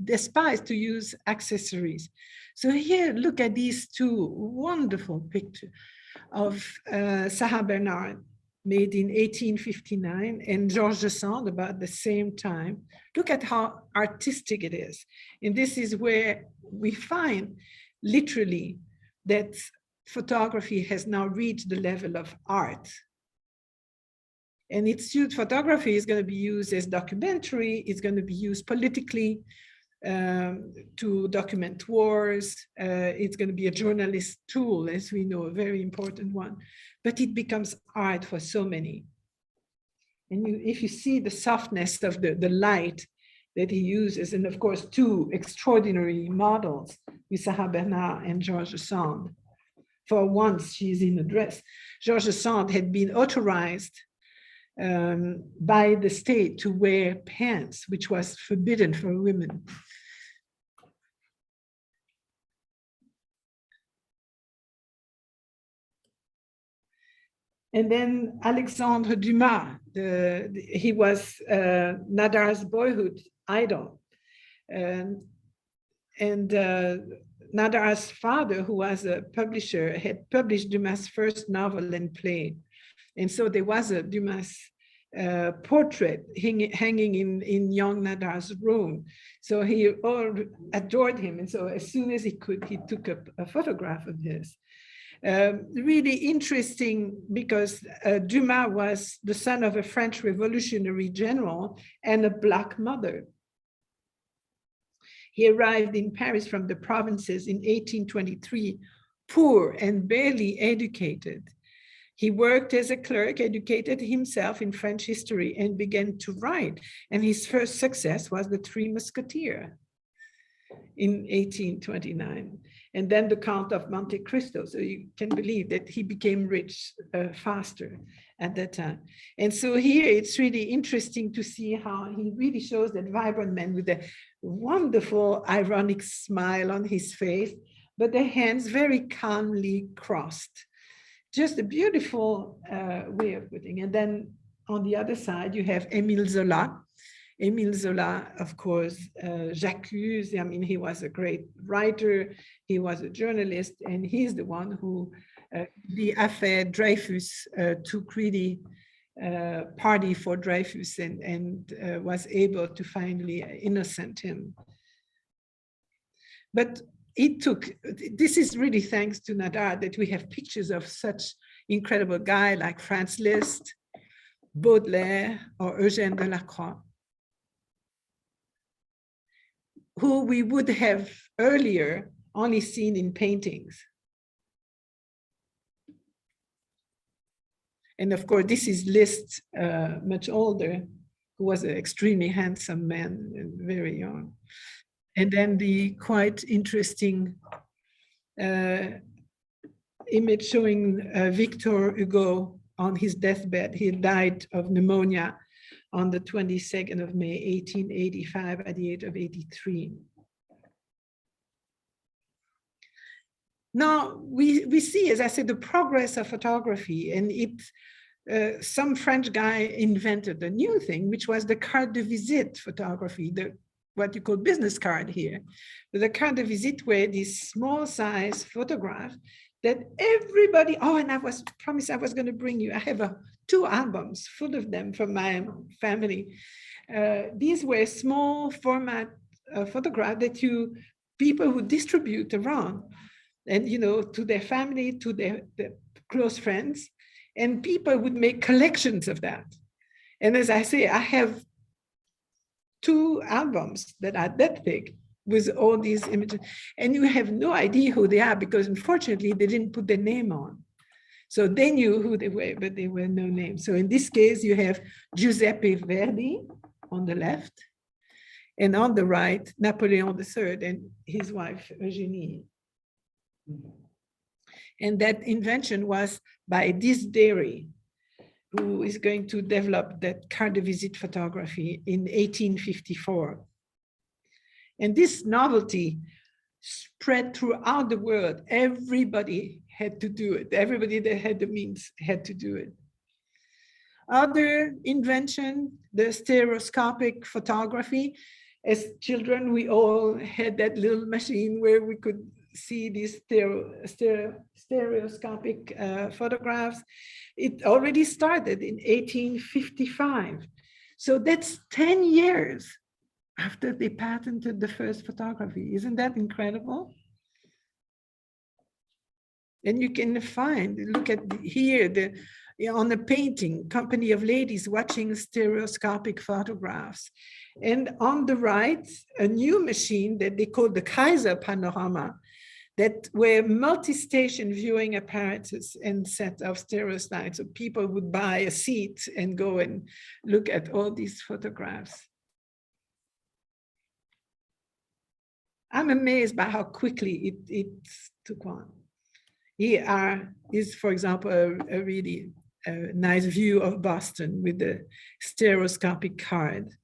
despised to use accessories. So here, look at these two wonderful pictures of Sarah Bernard, made in 1859, and Georges Sand about the same time. Look at how artistic it is. And this is where we find literally that photography has now reached the level of art. And photography is going to be used as documentary, it's going to be used politically to document wars. It's going to be a journalist tool, as we know, a very important one. But it becomes art for so many. And if you see the softness of the light that he uses, and of course, two extraordinary models with Sarah Bernard and Georges Sand. For once, she's in a dress. Georges Sand had been authorized by the state to wear pants, which was forbidden for women. And then Alexandre Dumas, he was Nadar's boyhood idol. And Nadar's father, who was a publisher, had published Dumas' first novel and play. And so there was a Dumas portrait hanging in young Nadar's room. So he all adored him. And so as soon as he could, he took a photograph of his. Really interesting because Dumas was the son of a French revolutionary general and a Black mother. He arrived in Paris from the provinces in 1823, poor and barely educated. He worked as a clerk, educated himself in French history, and began to write. And his first success was The Three Musketeers in 1829. And then The Count of Monte Cristo. So you can believe that he became rich faster at that time. And so here it's really interesting to see how he really shows that vibrant man with a wonderful ironic smile on his face, but the hands very calmly crossed. Just a beautiful way of putting. And then on the other side, you have Émile Zola. Émile Zola, of course, J'accuse. I mean, he was a great writer. He was a journalist, and he's the one who, the affair Dreyfus, took really party for Dreyfus and was able to finally innocent him. But it took, this is really thanks to Nadar that we have pictures of such incredible guys like Franz Liszt, Baudelaire, or Eugène Delacroix, who we would have earlier only seen in paintings. And of course, this is Liszt, much older, who was an extremely handsome man and very young. And then the quite interesting image showing Victor Hugo on his deathbed. He died of pneumonia on the 22nd of May, 1885, at the age of 83. Now, we see, as I said, the progress of photography, and some French guy invented a new thing, which was the carte de visite photography, what you call business card here. But the carte de visite were these small size photographs that everybody, oh, and I was promised I was going to bring you, I have 2 albums full of them from my family. These were small format photographs that people would distribute around, and to their family, to their close friends, and people would make collections of that. And as I say, I have 2 albums that are that big with all these images, and you have no idea who they are because unfortunately they didn't put their name on. So they knew who they were, but they were no name. So in this case, you have Giuseppe Verdi on the left, and on the right, Napoleon III and his wife, Eugénie. And that invention was by Disdairy, who is going to develop that carte de visite photography in 1854. And this novelty spread throughout the world. Everybody had to do it. Everybody that had the means had to do it. Other invention, the stereoscopic photography. As children, we all had that little machine where we could see these stereoscopic photographs. It already started in 1855. So that's 10 years after they patented the first photography. Isn't that incredible? And you can find, look at here, on the painting, company of ladies watching stereoscopic photographs. And on the right, a new machine that they call the Zeiss Panorama, that were multi-station viewing apparatus and set of stereo slides. So people would buy a seat and go and look at all these photographs. I'm amazed by how quickly it took on. Here is, for example, a really nice view of Boston with the stereoscopic card.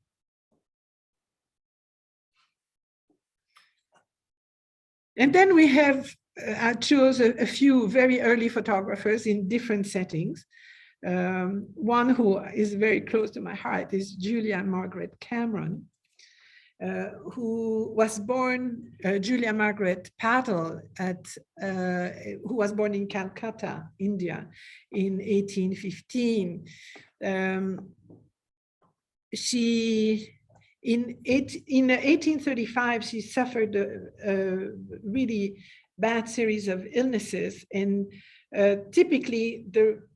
And then we have, I chose a few very early photographers in different settings. One who is very close to my heart is Julia Margaret Cameron, who was born, Julia Margaret Patel, who was born in Calcutta, India, in 1815. In 1835, she suffered a really bad series of illnesses. And typically,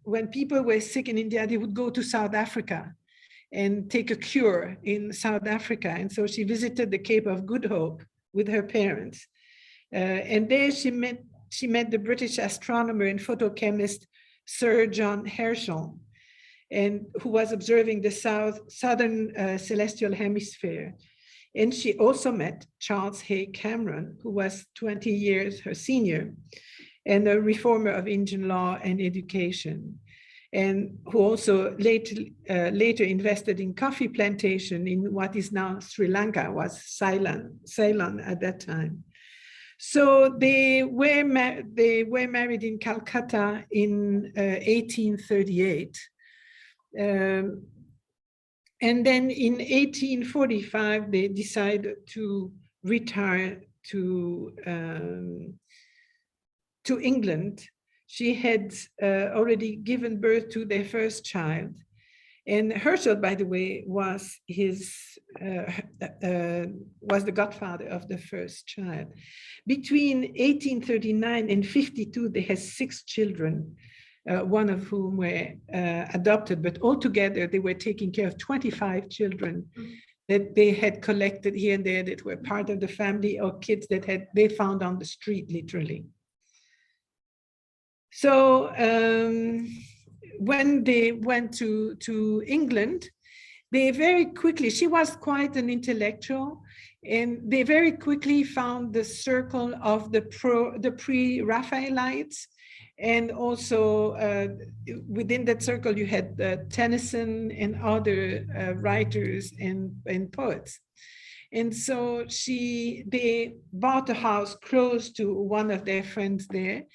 when people were sick in India, they would go to South Africa and take a cure in South Africa. And so she visited the Cape of Good Hope with her parents. And there she met the British astronomer and photochemist, Sir John Herschel, and who was observing the southern celestial hemisphere. And she also met Charles Hay Cameron, who was 20 years her senior, and a reformer of Indian law and education, and who also later invested in coffee plantation in what is now Sri Lanka, was Ceylon at that time. So they were married in Calcutta in 1838. And then in 1845, they decided to retire to England. She had already given birth to their first child. And Herschel, by the way, was the godfather of the first child. Between 1839 and 52, they had 6 children. One of whom were adopted, but altogether they were taking care of 25 children that they had collected here and there that were part of the family, or kids that they found on the street, literally. So when they went to England, they very quickly, she was quite an intellectual, and they very quickly found the circle of the pre-Raphaelites. And also within that circle, you had Tennyson and other writers and poets. And so they bought a house close to one of their friends there.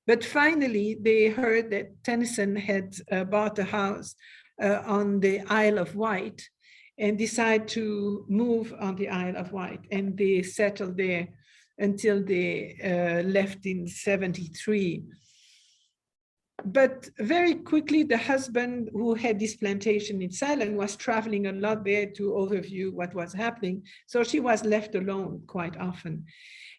But finally, they heard that Tennyson had bought a house on the Isle of Wight and decided to move on the Isle of Wight. And they settled there until they left in 73. But very quickly, the husband who had this plantation in Ceylon was traveling a lot there to overview what was happening. So she was left alone quite often.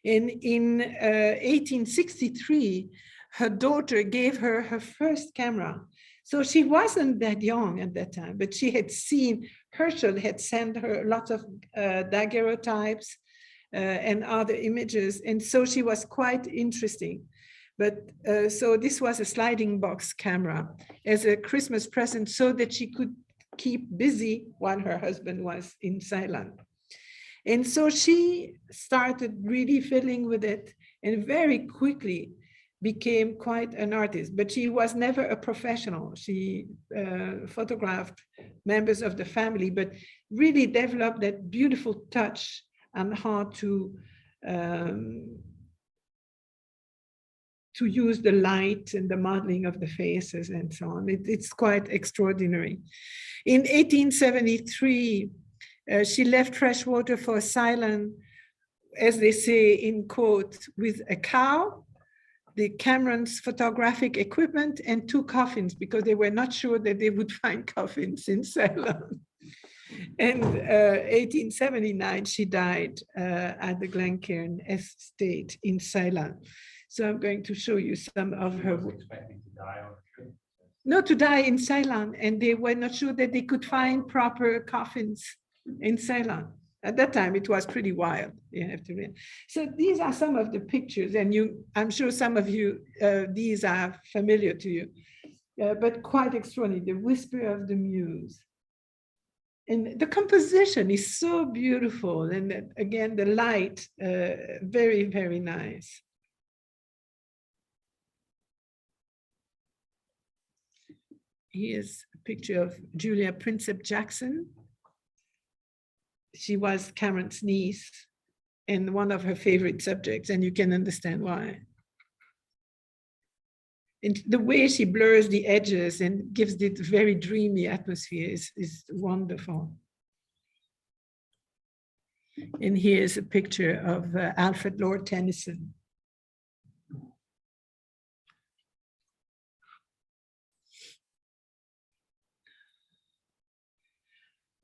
And in 1863, her daughter gave her her first camera. So she wasn't that young at that time, but she had seen, Herschel had sent her lots of daguerreotypes and other images. And so she was quite interesting. But so this was a sliding box camera as a Christmas present so that she could keep busy while her husband was in Ceylon. And so she started really fiddling with it and very quickly became quite an artist, but she was never a professional. She photographed members of the family, but really developed that beautiful touch on how to use the light and the modeling of the faces and so on. It's quite extraordinary. In 1873, she left freshwater for Ceylon, as they say in quotes, with a cow, the Cameron's photographic equipment, and 2 coffins, because they were not sure that they would find coffins in Ceylon. And 1879, she died at the Glencairn estate in Ceylon. So I'm going to show you some of She her. was expecting to die on a trip. No, to die in Ceylon, and they were not sure that they could find proper coffins in Ceylon. At that time, it was pretty wild. You have to read. So these are some of the pictures, and I'm sure some of you, these are familiar to you, but quite extraordinary. The Whisper of the Muse. And the composition is so beautiful. And again, the light, very, very nice. Here's a picture of Julia Prinsep Jackson. She was Cameron's niece and one of her favorite subjects, and you can understand why. And the way she blurs the edges and gives it very dreamy atmosphere is wonderful. And here's a picture of Alfred Lord Tennyson.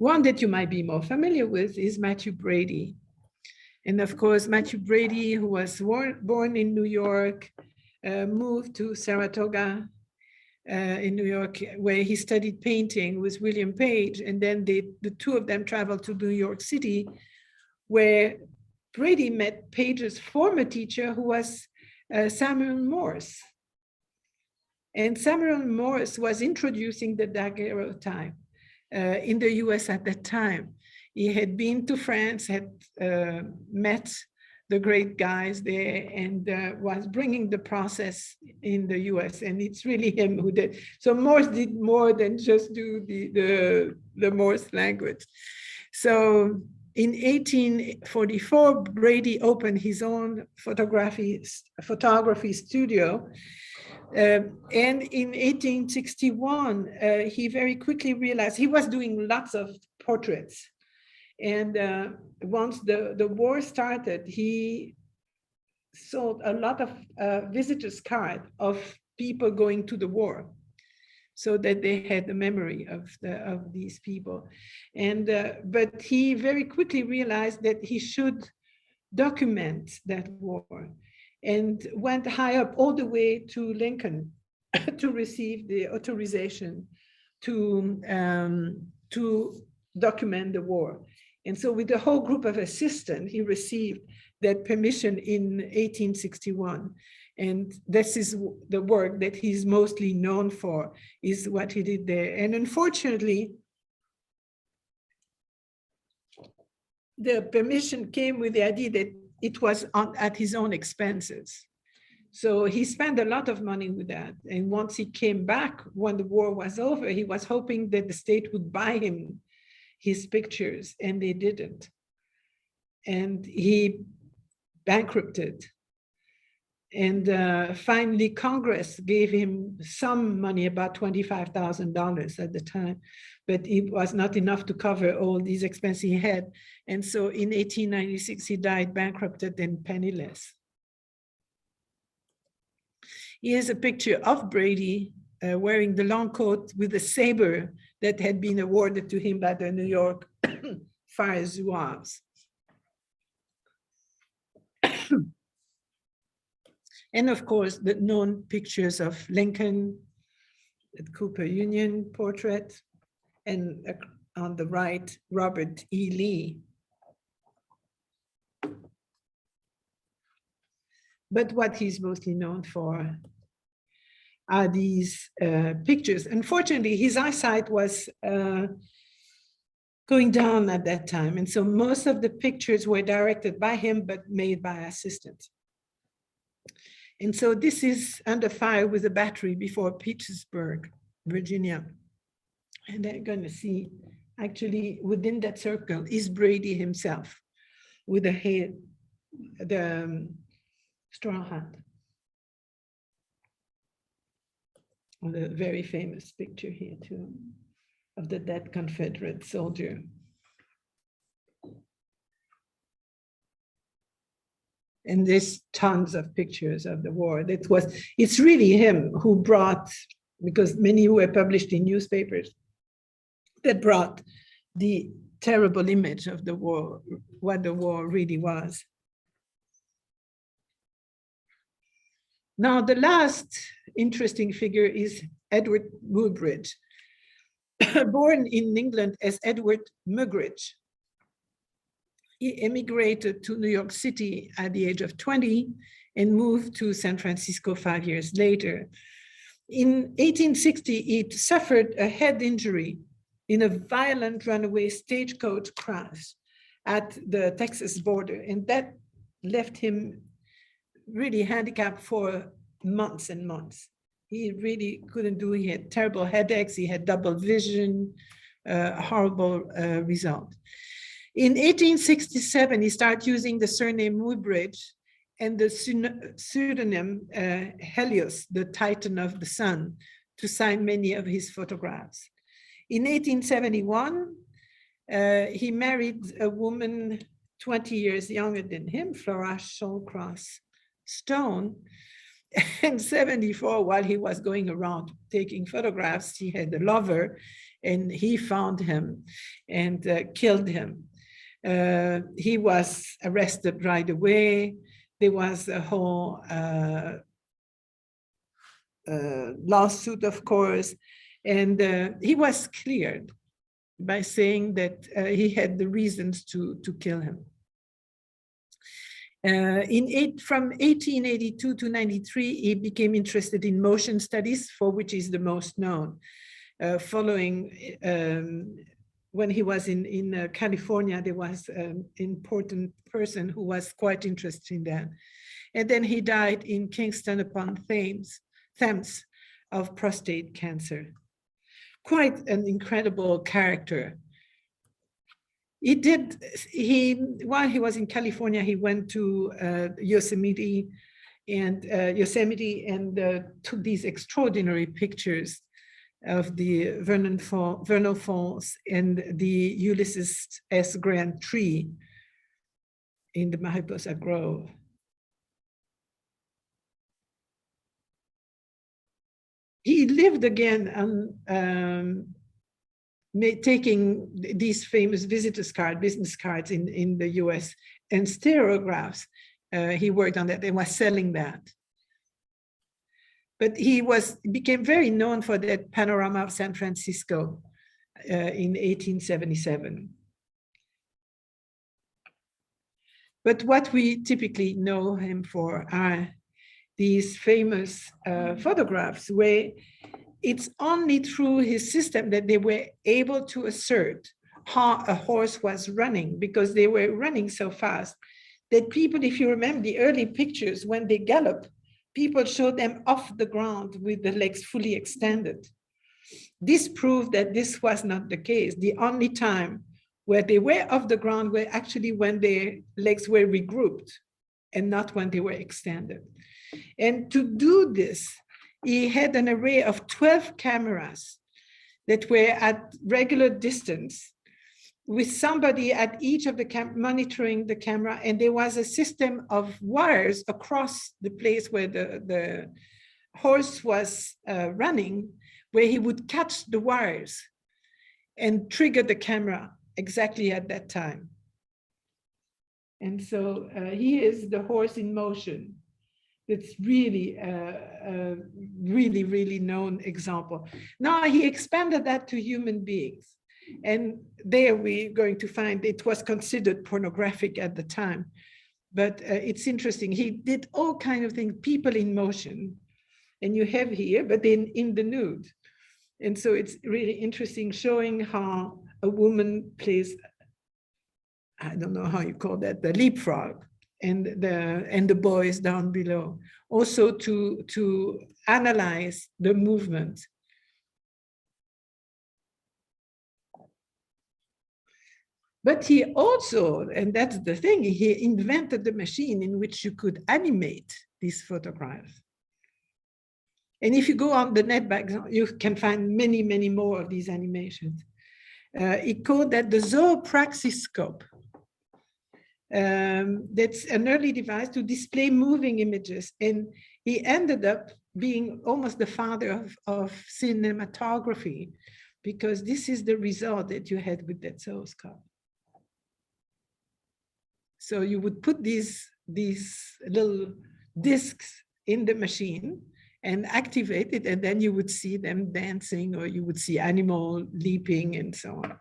One that you might be more familiar with is Matthew Brady. And of course, Matthew Brady, who was born in New York, moved to Saratoga in New York, where he studied painting with William Page. And then the two of them traveled to New York City, where Brady met Page's former teacher, who was Samuel Morse. And Samuel Morse was introducing the daguerreotype in the US at that time. He had been to France, had met the great guys there, and was bringing the process in the US. And it's really him who did. So Morse did more than just do the Morse language. So in 1844, Brady opened his own photography studio. And in 1861, he very quickly realized he was doing lots of portraits. And once the war started, he sold a lot of visitors' cards of people going to the war, so that they had the memory of these people. And but he very quickly realized that he should document that war, and went high up all the way to Lincoln to receive the authorization to document the war. And so with a whole group of assistants, he received that permission in 1861. And this is the work that he's mostly known for, is what he did there. And unfortunately, the permission came with the idea that it was at his own expenses. So he spent a lot of money with that. And once he came back, when the war was over, he was hoping that the state would buy him his pictures, and they didn't. And he bankrupted. And finally, Congress gave him some money, about $25,000 at the time, but it was not enough to cover all these expenses he had. And so in 1896, he died bankrupted and penniless. Here's a picture of Brady wearing the long coat with the saber that had been awarded to him by the New York Fire Zouaves. And of course, the known pictures of Lincoln, the Cooper Union portrait, and on the right, Robert E. Lee. But what he's mostly known for are these pictures. Unfortunately, his eyesight was going down at that time. And so most of the pictures were directed by him, but made by assistants. And so this is under fire with a battery before Petersburg, Virginia. And they're going to see, actually, within that circle is Brady himself with the head, the straw hat. And a very famous picture here too, of the dead Confederate soldier. And there's tons of pictures of the war. It's really him who brought, because many were published in newspapers, that brought the terrible image of the war, what the war really was. Now, the last interesting figure is Edward Muybridge, born in England as Edward Mugridge. He emigrated to New York City at the age of 20 and moved to San Francisco 5 years later. In 1860, he suffered a head injury in a violent runaway stagecoach crash at the Texas border, and that left him really handicapped for months and months. He really couldn't do, he had terrible headaches, he had double vision, horrible result. In 1867, he started using the surname Muybridge and the pseudonym Helios, the Titan of the Sun, to sign many of his photographs. In 1871, he married a woman 20 years younger than him, Flora Shawcross Stone. And 74, while he was going around taking photographs, he had a lover and he found him and killed him. He was arrested right away. There was a whole lawsuit, of course, and he was cleared by saying that he had the reasons to kill him. From 1882 to 93, he became interested in motion studies, for which he's the most known. Following, when he was in California, there was an important person who was quite interested in that. And then he died in Kingston upon Thames of prostate cancer. Quite an incredible character. While he was in California, he went to Yosemite and took these extraordinary pictures of the Vernal Falls and the Ulysses S. Grant tree in the Mariposa Grove. He lived again on taking these famous business cards in the US and stereographs. He worked on that and was selling that. But he became very known for that panorama of San Francisco in 1877. But what we typically know him for are these famous photographs where it's only through his system that they were able to assert how a horse was running, because they were running so fast that people, if you remember the early pictures, when they gallop, people showed them off the ground with the legs fully extended. This proved that this was not the case. The only time where they were off the ground were actually when their legs were regrouped and not when they were extended. And to do this, he had an array of 12 cameras that were at regular distance with somebody at each of the monitoring the camera. And there was a system of wires across the place where the horse was running, where he would catch the wires and trigger the camera exactly at that time. And so he is the horse in motion. It's really a really, really known example. Now he expanded that to human beings. And there we're going to find it was considered pornographic at the time. But it's interesting. He did all kinds of things, people in motion. And you have here, but then in the nude. And so it's really interesting showing how a woman plays, I don't know how you call that, the leapfrog. And the boys down below, also to analyze the movement. But he also, and that's the thing, he invented the machine in which you could animate these photographs. And if you go on the net back, you can find many, many more of these animations. He called that the zoopraxiscope. That's an early device to display moving images. And he ended up being almost the father of cinematography, because this is the result that you had with that zooscope. So you would put these little discs in the machine and activate it, and then you would see them dancing, or you would see animal leaping and so on.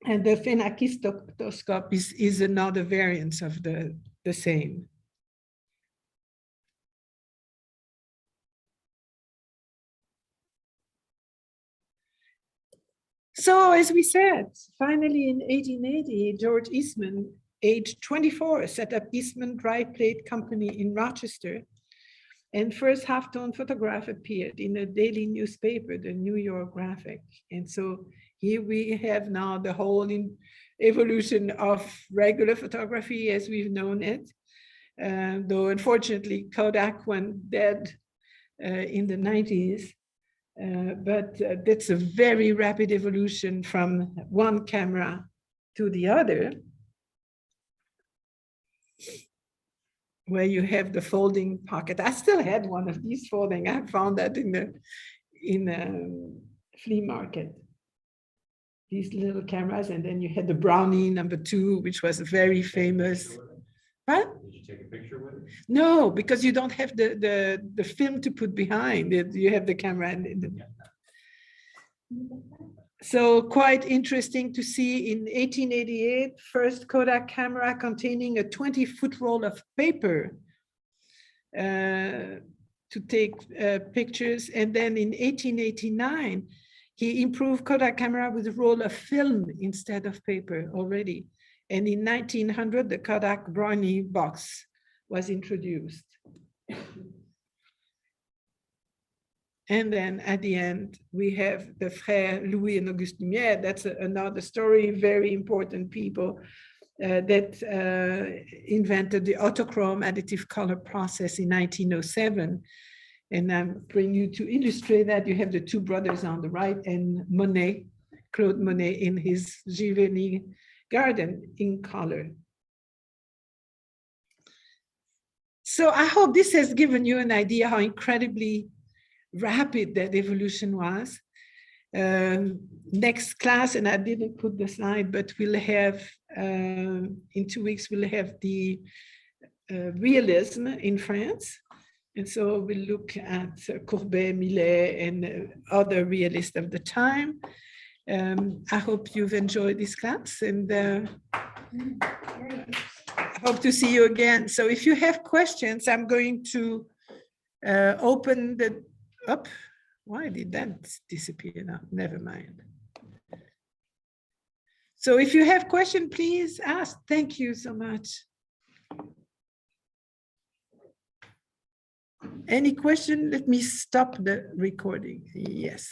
And the phenakistoscope is another variant of the same. So as we said, finally in 1880, George Eastman, aged 24, set up Eastman Dry Plate Company in Rochester, and first half-tone photograph appeared in a daily newspaper, the New York Graphic. And so here we have now the whole evolution of regular photography as we've known it, though unfortunately Kodak went dead in the 90s. But that's a very rapid evolution from one camera to the other, where you have the folding pocket. I still had one of these folding. I found that in the flea market. These little cameras, and then you had the Brownie #2, which was a very famous. What? Did you take a picture with it? No, because you don't have the film to put behind it. You have the camera and so quite interesting to see in 1888, first Kodak camera containing a 20-foot roll of paper to take pictures. And then in 1889, he improved Kodak camera with a roll of film instead of paper already. And in 1900, the Kodak Brownie box was introduced. And then at the end, we have the Frères Louis and Auguste Lumière. That's another story, very important people that invented the autochrome additive color process in 1907. And I'm bringing you to illustrate that. You have the two brothers on the right, and Monet, Claude Monet, in his Giverny garden in color. So I hope this has given you an idea how incredibly rapid that evolution was. Next class, and I didn't put the slide, but we'll have, in 2 weeks, we'll have the Realism in France. And so we'll look at Courbet, Millet, and other realists of the time. I hope you've enjoyed this class, and I hope to see you again. So if you have questions, I'm going to open the up. Why did that disappear now? Never mind. So if you have questions, please ask. Thank you so much. Any question? Let me stop the recording. Yes.